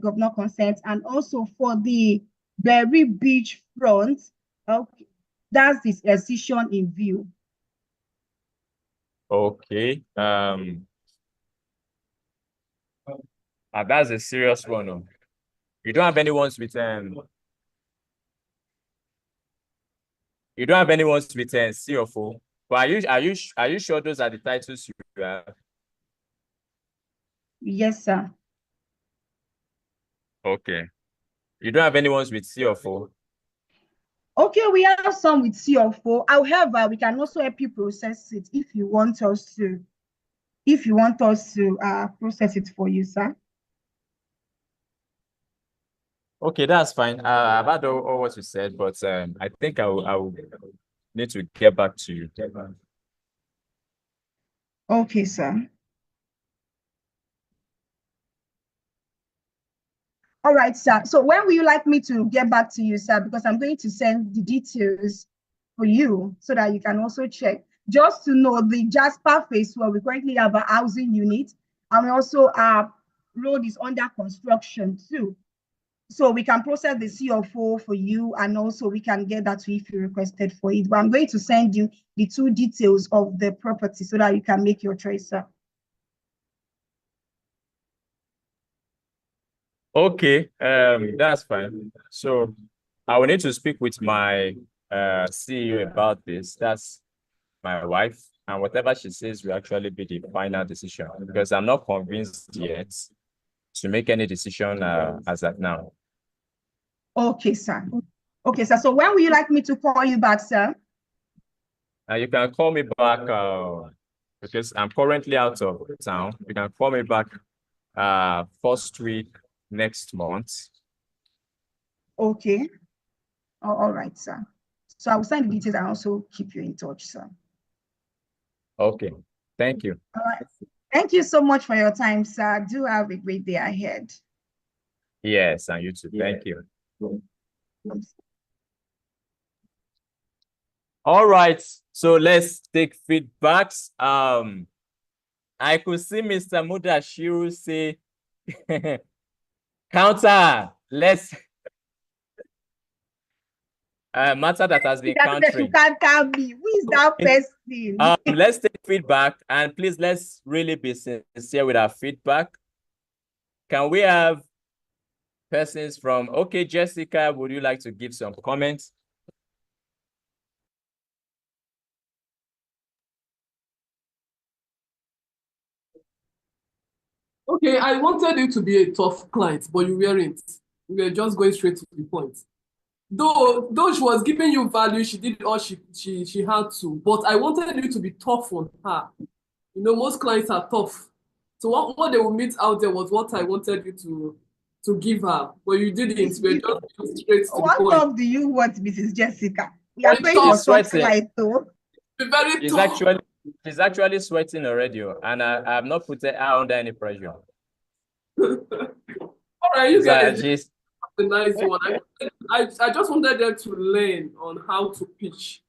governor consent, and also for the Berry Beachfront, okay, that's this decision in view. Okay. That's a serious one. No? You don't have any ones with you don't have any ones with CFO. But are you sure those are the titles you have? Yes, sir. Okay. You don't have anyone's with C or 4? Okay, we have some with C or 4. However, we can also help you process it if you want us to. If you want us to process it for you, sir. Okay, that's fine. I've had all what you said, but I think I will need to get back to you. Okay, sir. All right, sir. So when will you like me to get back to you, sir? Because I'm going to send the details for you so that you can also check. Just to know, the Jasper phase where we currently have a housing unit, and we also our road is under construction too. So we can process the CO4 for you, and also we can get that to you if you requested for it. But I'm going to send you the 2 details of the property so that you can make your choice, sir. Okay, that's fine. So I will need to speak with my CEO about this. That's my wife, and whatever she says will actually be the final decision, because I'm not convinced yet to make any decision as at now. Okay, sir. Okay, sir. So when will you like me to call you back, sir? You can call me back because I'm currently out of town. You can call me back first week next month. Okay. All right, sir. So I will send the details and also keep you in touch, sir. Okay. Thank you. All right. Thank you so much for your time, sir. Do have a great day ahead. Yes, and you too. Thank you. All right. So let's take feedbacks. I could see Mr. Mudashiru say, counter, let's matter that has been countering. You can't tell me. Who is that person? Let's take feedback, and please, let's really be sincere with our feedback. Can we have persons from, okay, Jessica, would you like to give some comments? Okay, I wanted you to be a tough client, but you weren't. You were just going straight to the point. Though she was giving you value, she did all she had to. But I wanted you to be tough on her. You know, most clients are tough. So what they will meet out there was what I wanted you to give her. But you didn't. We're just going straight to the point. What love do you want, Mrs. Jessica? We are praying for sweating. some client, though. Be very tough. She's actually sweating already, and I have not put her under any pressure. All right, you guys. She's the nice one. I just wanted them to learn on how to pitch.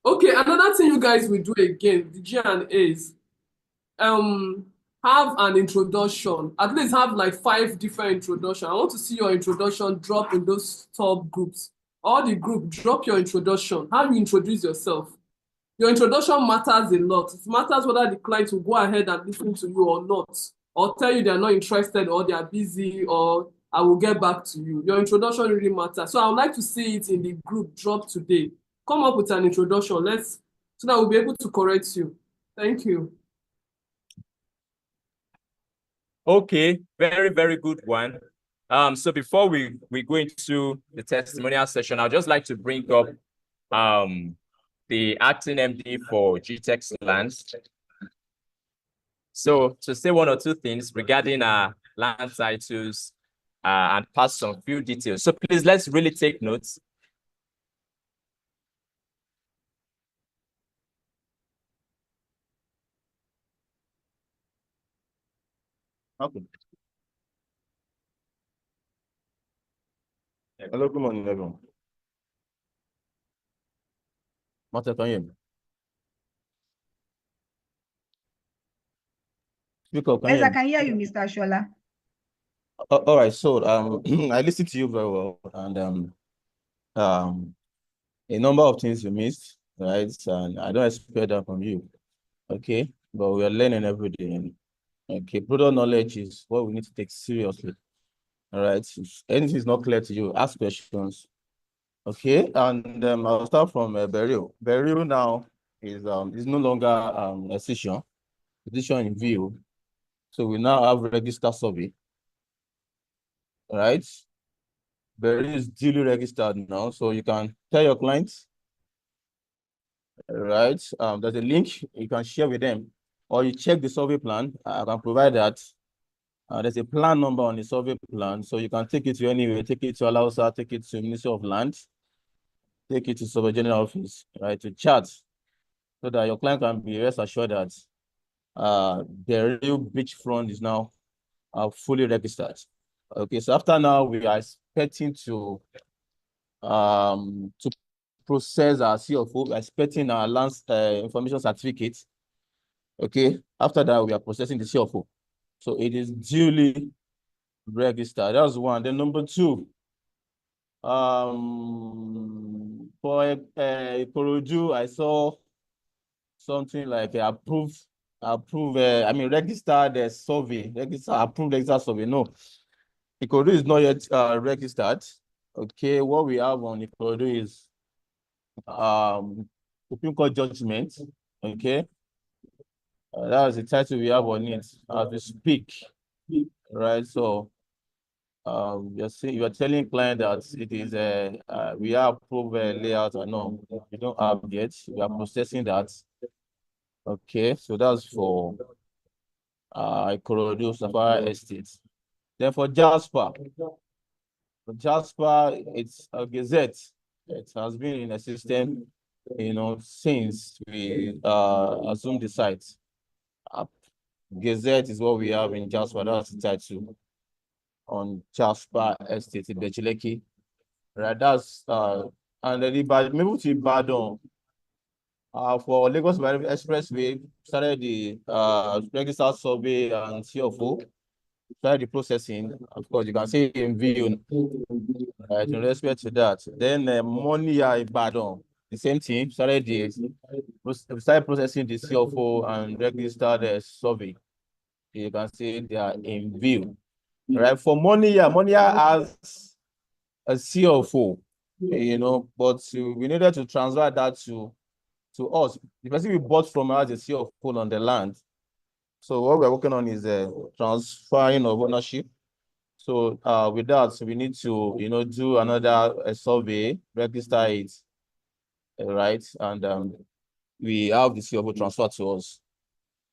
Okay, another thing you guys will do again, the G&As, have an introduction. At least have like 5 different introductions. I want to see your introduction drop in those top groups. All the group, drop your introduction. How you introduce yourself. Your introduction matters a lot. It matters whether the client will go ahead and listen to you or not, or tell you they're not interested, or they are busy, or I will get back to you. Your introduction really matters. So I would like to see it in the group drop today. Come up with an introduction. So that we'll be able to correct you. Thank you. Okay, very, very good one. So before we go into the testimonial session, I'd just like to bring up the acting MD for Gtext Land. So to say 1 or 2 things regarding land titles and pass some few details. So please, let's really take notes. Okay. Hello, good morning, everyone. Martha, can you hear me? Speak up, Yes, I can hear you, Mr. Shola. All right, so I listened to you very well, and a number of things you missed, right? And I don't expect that from you, okay? But we are learning every day. Okay, product knowledge is what we need to take seriously. All right, if anything is not clear to you, ask questions. Okay, and I'll start from Beryl. Beryl now, is no longer a decision in view. So we now have register survey, right? There is duly registered now, so you can tell your clients, right? There's a link you can share with them, or you check the survey plan. I can provide that. There's a plan number on the survey plan, so you can take it to anywhere. Take it to Alausa, take it to Ministry of Land, take it to Survey General Office, right, to chat, so that your client can be rest assured that the real beachfront is now fully registered. Okay, so after now, we are expecting to process our CFO, we are expecting our land information certificate. Okay, after that, we are processing the CFO. So it is duly registered. That's one. Then number two, for Ikorodu, I saw something like registered survey, approved registered survey. No, Ikorodu is not yet registered. Okay, what we have on Ikorodu is Supreme Court judgment. Okay, that is the title we have on it as we speak, right? So you're telling client that it is we have approved layout or no, we don't have yet. We are processing that. Okay, so that's for Ikorodu Sapphire Estate. Then for Jasper, it's a Gazette. It has been in the system, since we assumed the site. Gazette is what we have in Jasper. That's the title on Jasper Estate in Bechileki. Right, that's and then maybe to Ibadan. For Lagos Expressway, started the register survey and CFO. Started the processing. Of course, you can see in video. Right, in respect to that. Then Monia Ibadan, the same thing. Started processing the CFO and registered the survey. You can see they are in view. Right, for Monia has a CFO, but we needed to transfer that to us. The person we bought from has a CFO on the land. So what we're working on is transferring of ownership. So with that, we need to, do another survey, register it, right? And we have the CFO transfer to us.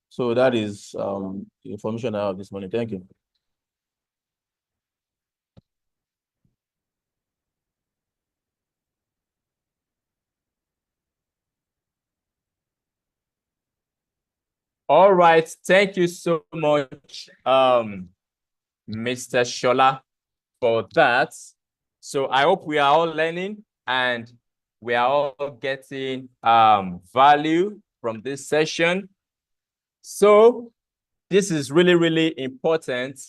So that is the information I have this morning. Thank you. All right, thank you so much, Mr. Shola, for that. So I hope we are all learning and we are all getting value from this session. So this is really, really important,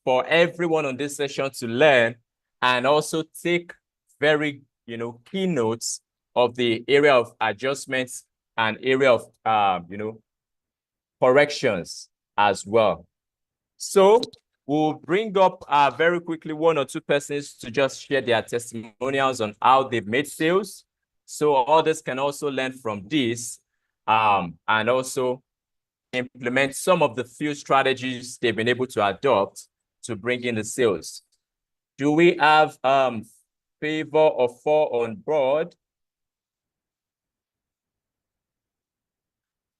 for everyone on this session to learn and also take very, key notes of the area of adjustments and area of, corrections as well. So we'll bring up very quickly one or two persons to just share their testimonials on how they've made sales. So others can also learn from this and also implement some of the few strategies they've been able to adopt to bring in the sales. Do we have Favor or Four on board?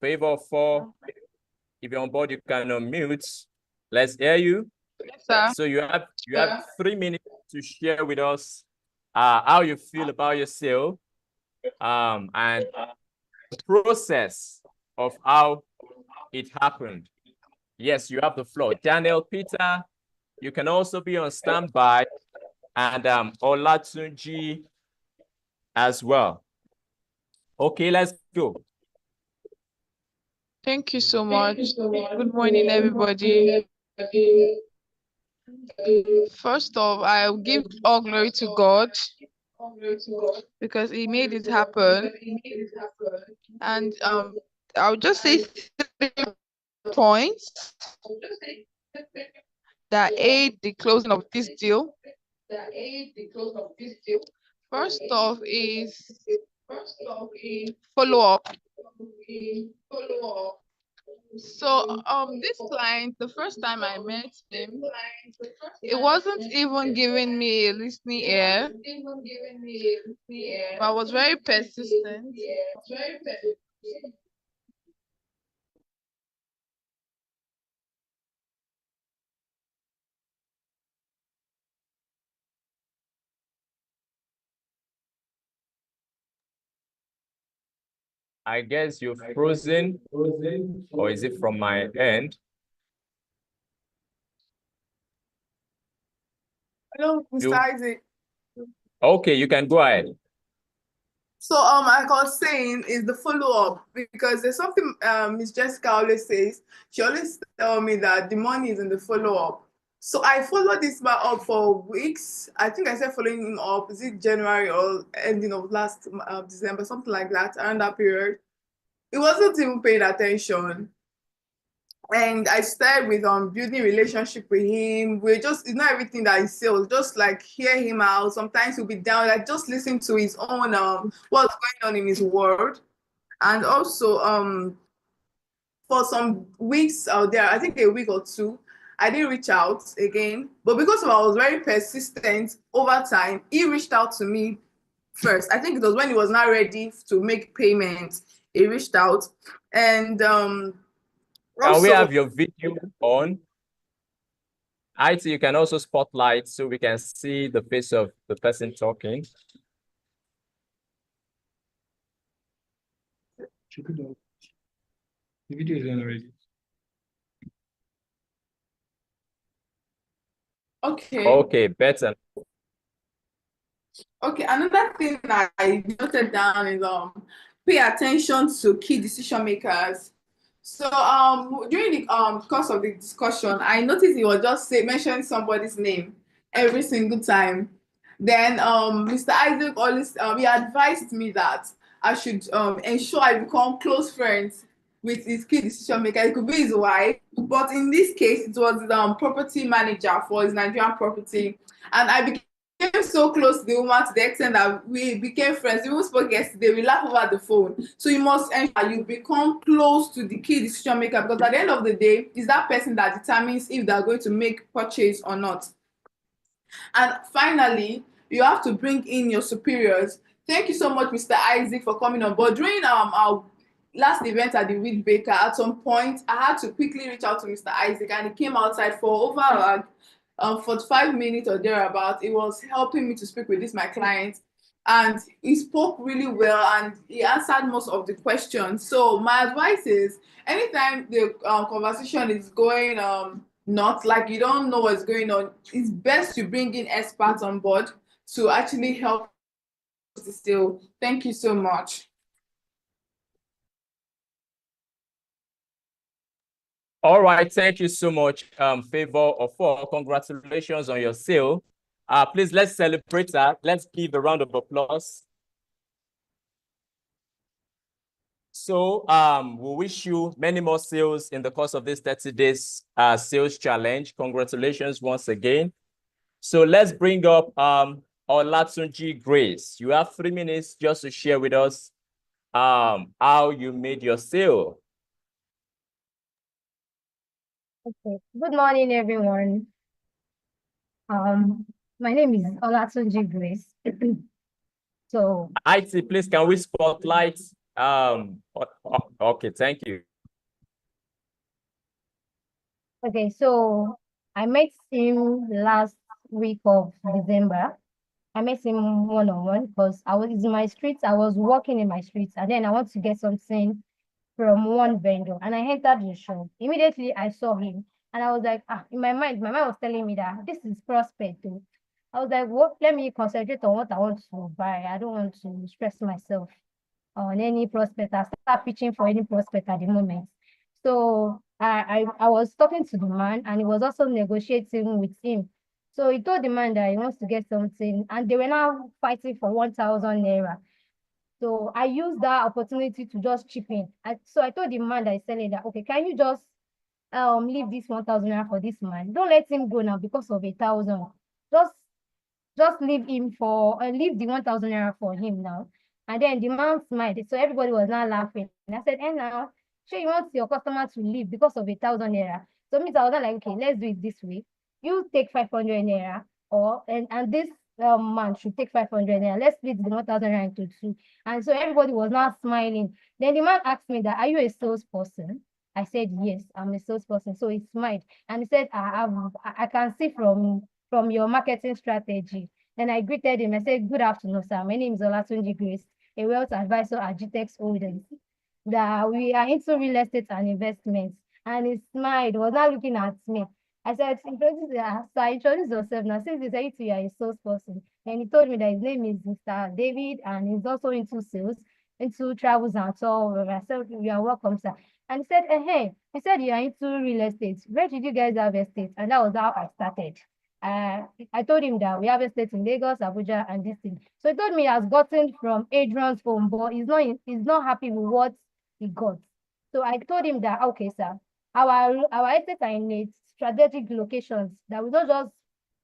Favor or Four? If you're on board, you can unmute. Let's hear you. Yes, sir. So you have 3 minutes to share with us how you feel about your sale and the process of how it happened. Yes, you have the floor. Daniel Peter, you can also be on standby, and Olatunji as well. Okay, let's go. Thank you so much. Good morning, everybody. First off, I'll give all glory to God because He made it happen. And I'll just say 3 points that aid the closing of this deal. First off is follow up. So this client, the first time I met him, it wasn't even giving me a listening ear. But I was very persistent. I guess you're frozen, or is it from my end? Hello, Mr. Isaac. Okay, you can go ahead. So like I was saying, is the follow-up, because there's something Miss Jessica always says. She always tell me that the money is in the follow-up. So I followed this man up for weeks. I think I said following him up, is it January or ending of last December, something like that, around that period. He wasn't even paying attention. And I started with building relationship with him. We're just, it's not everything that he sells, just like hear him out. Sometimes he'll be down, like just listen to his own what's going on in his world. And also for some weeks out there, I think a week or two, I didn't reach out again. But because I was very persistent over time, he reached out to me first. I think it was when he was not ready to make payments. He reached out. And Can we have your video on? IT, you can also spotlight so we can see the face of the person talking. The video is on already. Okay. Okay, better. Okay, another thing I noted down is pay attention to key decision makers. So during the course of the discussion, I noticed he was just mentioning somebody's name every single time. Then Mr. Isaac always he advised me that I should ensure I become close friends with his key decision maker. It could be his wife, but in this case, it was the property manager for his Nigerian property, and I became so close to the woman to the extent that we became friends. We even spoke yesterday. We laugh over the phone. So you must ensure you become close to the key decision maker, because at the end of the day, it's that person that determines if they're going to make purchase or not. And finally, you have to bring in your superiors. Thank you so much, Mr. Isaac, for coming on board. During our last event at the Wheat Baker, at some point, I had to quickly reach out to Mr. Isaac, and he came outside for over 45 minutes or thereabout. It was helping me to speak with my client, and he spoke really well and he answered most of the questions. So my advice is, anytime the conversation is going not like you don't know what's going on, it's best to bring in experts on board to actually help still. Thank you so much. All right, thank you so much, Favor of all. Congratulations on your sale. Please, let's celebrate that. Let's give a round of applause. So we wish you many more sales in the course of this 30 days sales challenge. Congratulations once again. So let's bring up Olatunji Grace. You have 3 minutes just to share with us how you made your sale. Okay. Good morning, everyone. My name is Olatunji Grace. So IT, please, can we spotlight? Okay, thank you. okay, so I met him last week of December. I met him one-on-one because I was in my streets. I was walking in my streets, and then I want to get something from one vendor, and I entered the shop. Immediately, I saw him, and I was like, in my mind was telling me that this is prospect too. I was like, what? Let me concentrate on what I want to buy. I don't want to stress myself on any prospect. I start pitching for any prospect at the moment. So I was talking to the man, and he was also negotiating with him. So he told the man that he wants to get something, and they were now fighting for 1,000 naira. So I used that opportunity to just chip in. So I told the man that is selling that, okay, can you just leave this 1,000 naira for this man? Don't let him go now because of 1,000. Just leave him for leave the 1,000 naira for him now. And then the man smiled. So everybody was now laughing. And I said, now, sure, you want your customer to leave because of 1,000 naira. So me, I was like, okay, let's do it this way. You take 500 naira, and this man should take 500 naira. Let's split the 1,000 naira into two. And so everybody was now smiling. Then the man asked me that, are you a salesperson? I said, yes, I'm a salesperson. So he smiled. And he said, I can see from your marketing strategy. Then I greeted him. I said, good afternoon, sir. My name is Olatunji Grace, a wealth advisor at Gtext Associates. That we are into real estate and investments. And he smiled, was not looking at me. I said, introduce yourself now. Since you say you are a salesperson. And he told me that his name is Mr. David, and he's also into sales, into travels and tour. I said, you are welcome, sir. And he said, hey, he said you are into real estate. Where did you guys have estate? And that was how I started. I told him that we have estate in Lagos, Abuja, and this thing. So he told me he has gotten from Adrian's home, but he's not happy with what he got. So I told him that, okay, sir, our estates are in a strategic locations that we don't just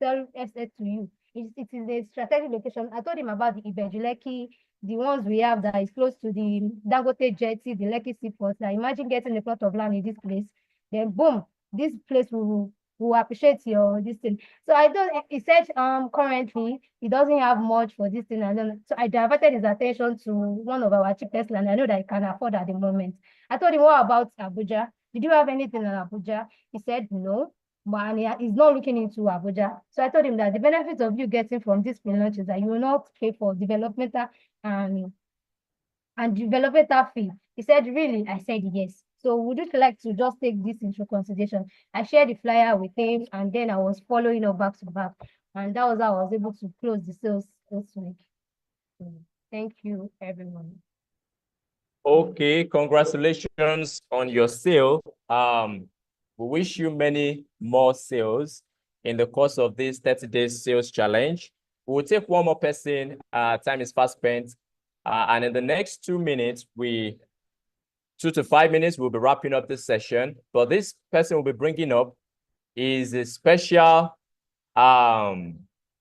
sell estate to you. It is a strategic location. I told him about the Ibejuleki, the ones we have that is close to the Dangote jetty, the Lekki seaport. Now imagine getting a plot of land in this place, then boom, this place will appreciate your this thing. So I don't. He said currently he doesn't have much for this thing, and then so I diverted his attention to one of our cheapest land. I know that he can afford at the moment. I told him, what about Abuja? Did you have anything in Abuja? He said no. But he's not looking into Abuja. So I told him that the benefits of you getting from this launch is that you will not pay for developmental and developmental fee. He said, really? I said, yes. So would you like to just take this into consideration? I shared the flyer with him, and then I was following up back to back. And that was how I was able to close the sales this week. So thank you, everyone. Okay, congratulations on your sale. We wish you many more sales in the course of this 30-day sales challenge. We'll take one more person. Time is fast spent. And in the next 2 minutes, 2 to 5 minutes, we'll be wrapping up this session. But this person we'll be bringing up is a special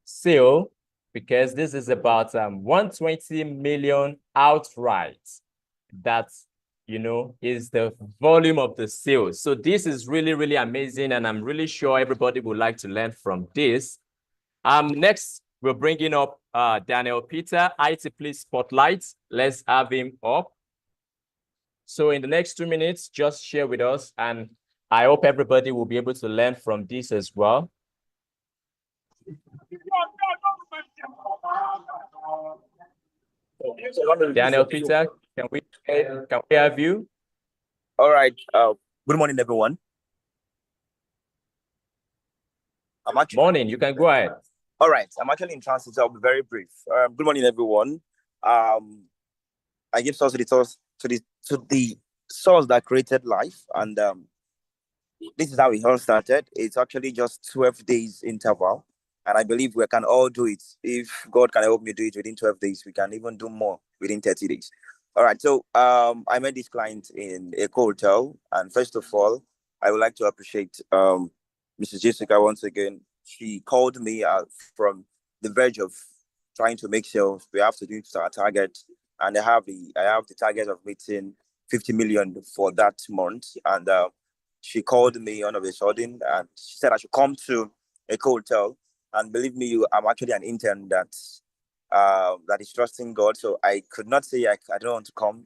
sale, because this is about 120 million outright. That, is the volume of the sales. So this is really, really amazing, and I'm really sure everybody would like to learn from this. Next, we're bringing up Daniel Peter, IT Please Spotlight. Let's have him up. So in the next 2 minutes, just share with us, and I hope everybody will be able to learn from this as well. Daniel Peter, can we have you? All right. Good morning, everyone. Morning. You can go ahead. All right. I'm actually in transit, so I'll be very brief. Good morning, everyone. I give source to the source that created life, and this is how it all started. It's actually just 12 days interval, and I believe we can all do it. If God can help me do it within 12 days, we can even do more within 30 days. All right, so I met this client in a hotel, and first of all, I would like to appreciate Mrs. Jessica once again. She called me from the verge of trying to make sales. We have to do our target, and I have the target of meeting 50 million for that month. And she called me all of a sudden, and she said I should come to a hotel. And believe me, I'm actually an intern that is trusting God. So I could not say I don't want to come,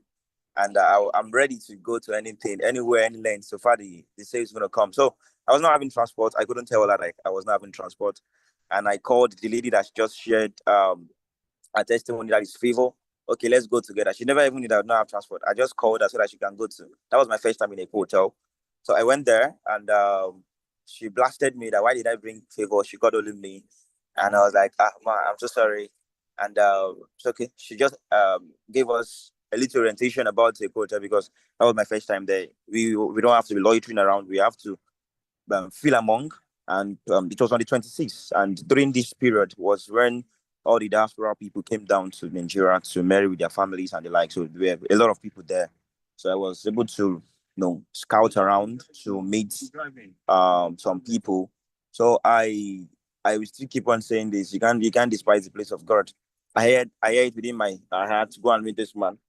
and I'm ready to go to anything, anywhere, any length. So far, the sale is going to come. So I was not having transport. I couldn't tell her that I was not having transport, and I called the lady that just shared a testimony that is favor. Okay, let's go together. She never even knew that I would not have transport. I just called her so that she can go to. That was my first time in a hotel. So I went there, and she blasted me that why did I bring favor? She got only me, and I was like, man, I'm so sorry. And it's okay. She just gave us a little orientation about the hotel, because that was my first time there. We don't have to be loitering around. We have to feel among. And it was on the 26th. And during this period was when all the diaspora people came down to Nigeria to marry with their families and the like. So there were a lot of people there. So I was able to scout around to meet some people. So I will still keep on saying this. You can't despise the place of God. I had within my heart to go and meet this man.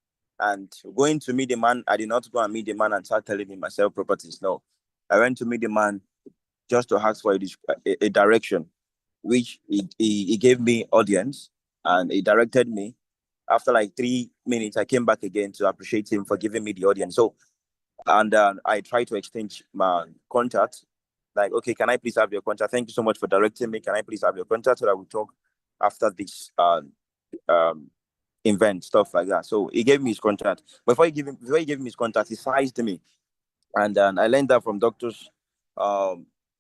And going to meet the man, I did not go and meet the man and start telling him myself properties. No, I went to meet the man just to ask for a direction, which he gave me audience and he directed me. After like 3 minutes, I came back again to appreciate him for giving me the audience. So, and I tried to exchange my contact. Like, okay, can I please have your contact? Thank you so much for directing me. Can I please have your contact so that we talk after this event, stuff like that. So he gave me his contact. Before he gave me his contact, he sized me. And I learned that from doctors.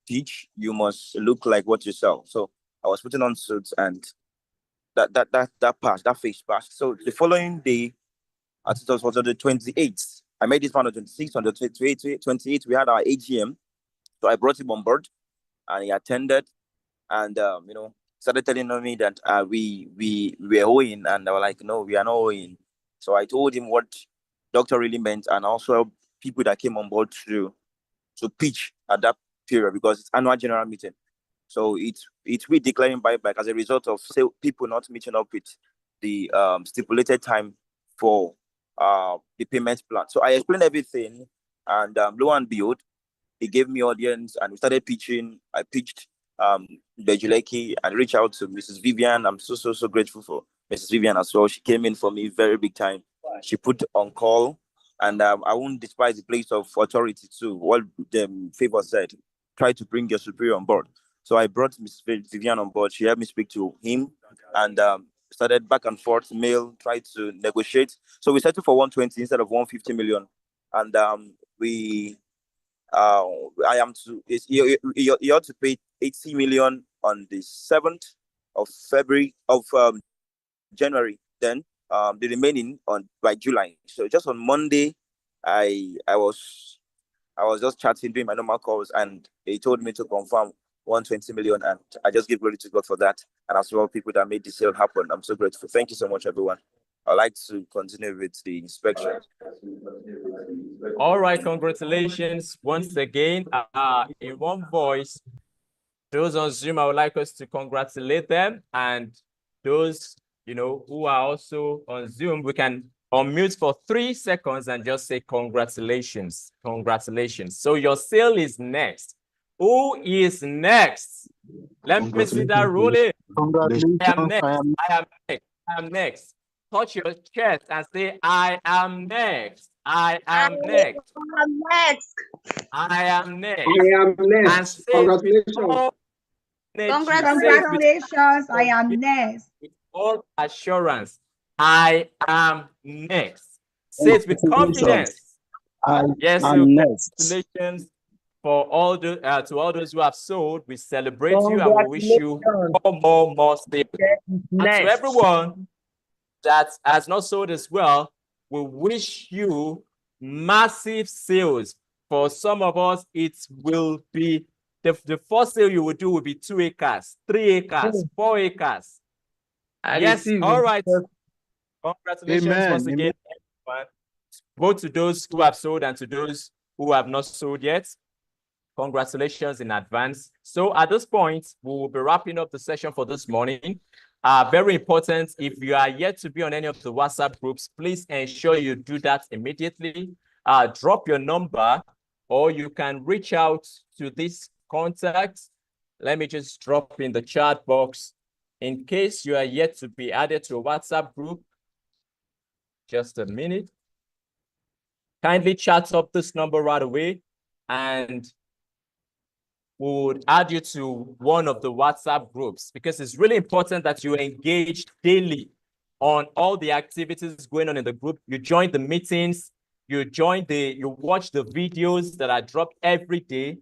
Teach, you must look like what you sell. So I was putting on suits and that face passed. So the following day, I think it was on the 28th. I made this one on the 26th, on the 28th, we had our AGM. So I brought him on board and he attended and started telling me that we were owing, and I was like, no, we are not owing. So I told him what doctor really meant, and also people that came on board to pitch at that period because it's annual general meeting. So it's we declaring buyback as a result of people not meeting up with the stipulated time for the payment plan. So I explained everything, and lo and behold, he gave me audience, and we started pitching. I pitched Bejuleki and reached out to Mrs. Vivian. I'm so grateful for Mrs. Vivian as well. She came in for me very big time. She put on call, and I won't despise the place of authority too. What the favor said, try to bring your superior on board. So I brought Mrs. Vivian on board. She helped me speak to him, and started back and forth, mail, tried to negotiate. So we settled for 120 instead of 150 million, and I am to you ought to pay 80 million on the 7th of February of January. Then the remaining by July. So just on Monday, I was just chatting, doing my normal calls, and he told me to confirm 120 million, and I just give glory to God for that, and as well people that made the sale happen. I'm so grateful. Thank you so much, everyone. I'd like to continue with the inspection. All right, congratulations once again. In one voice, those on Zoom, I would like us to congratulate them, and those who are also on Zoom, we can unmute for 3 seconds and just say congratulations, congratulations. So your sale is next. Who is next? Let me see that rolling. Congratulations. I am next. I am next. I am next. Touch your chest and say, I am next. I am next. I am next. I am next. I am next. And say Congratulations. I am next. With all assurance, I am next. Say it with confidence. Yes, so congratulations for all the to all those who have sold. We celebrate you and we wish you more sales. And to everyone that has not sold as well, we wish you massive sales. For some of us, it will be the first sale you will do will be 2 acres, 3 acres, 4 acres. Yes, all right. Congratulations once again, everyone. Both to those who have sold and to those who have not sold yet. Congratulations in advance. So at this point, we will be wrapping up the session for this morning. Very important, if you are yet to be on any of the WhatsApp groups, please ensure you do that immediately. Drop your number, or you can reach out to this contact. Let me just drop in the chat box. In case you are yet to be added to a WhatsApp group, just a minute. Kindly chat up this number right away, and we would add you to one of the WhatsApp groups, because it's really important that you engage daily on all the activities going on in the group. You join the meetings, you watch the videos that are dropped every day.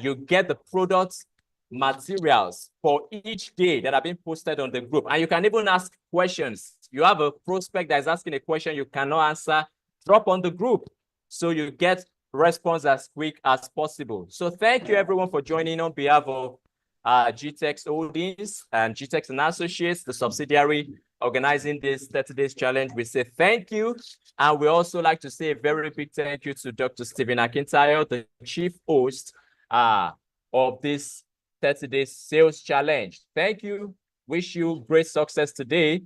You get the products, materials for each day that have been posted on the group. And you can even ask questions. You have a prospect that is asking a question you cannot answer, drop on the group so you get response as quick as possible. So thank you everyone for joining on behalf of Gtext Holdings and Gtext Associates, the subsidiary organizing this 30 days challenge. We say thank you. And we also like to say a very big thank you to Dr. Stephen Akintayo, the chief host of this 30 days sales challenge. Thank you. Wish you great success today.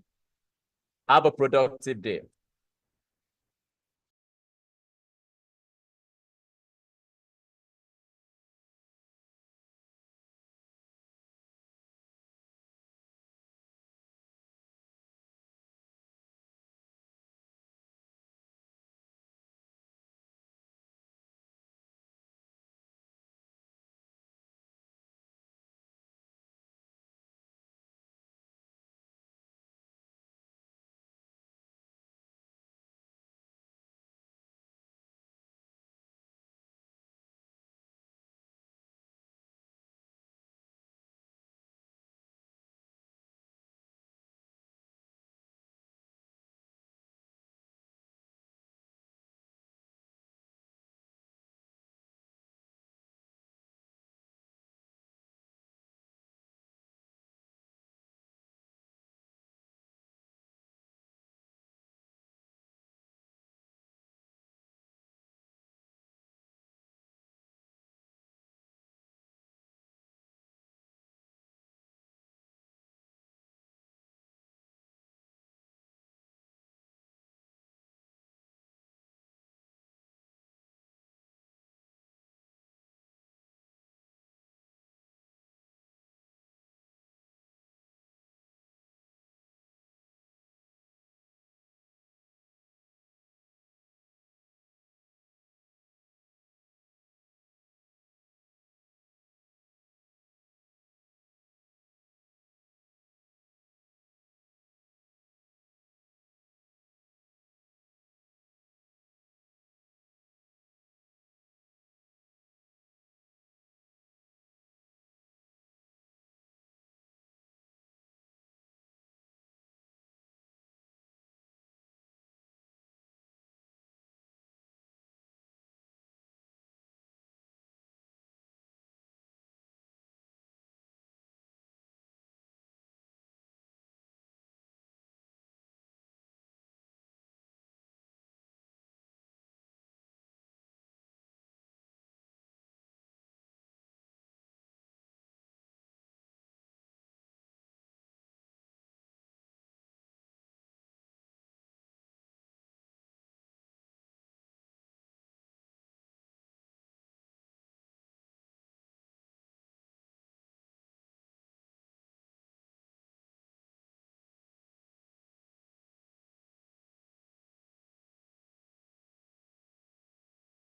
Have a productive day.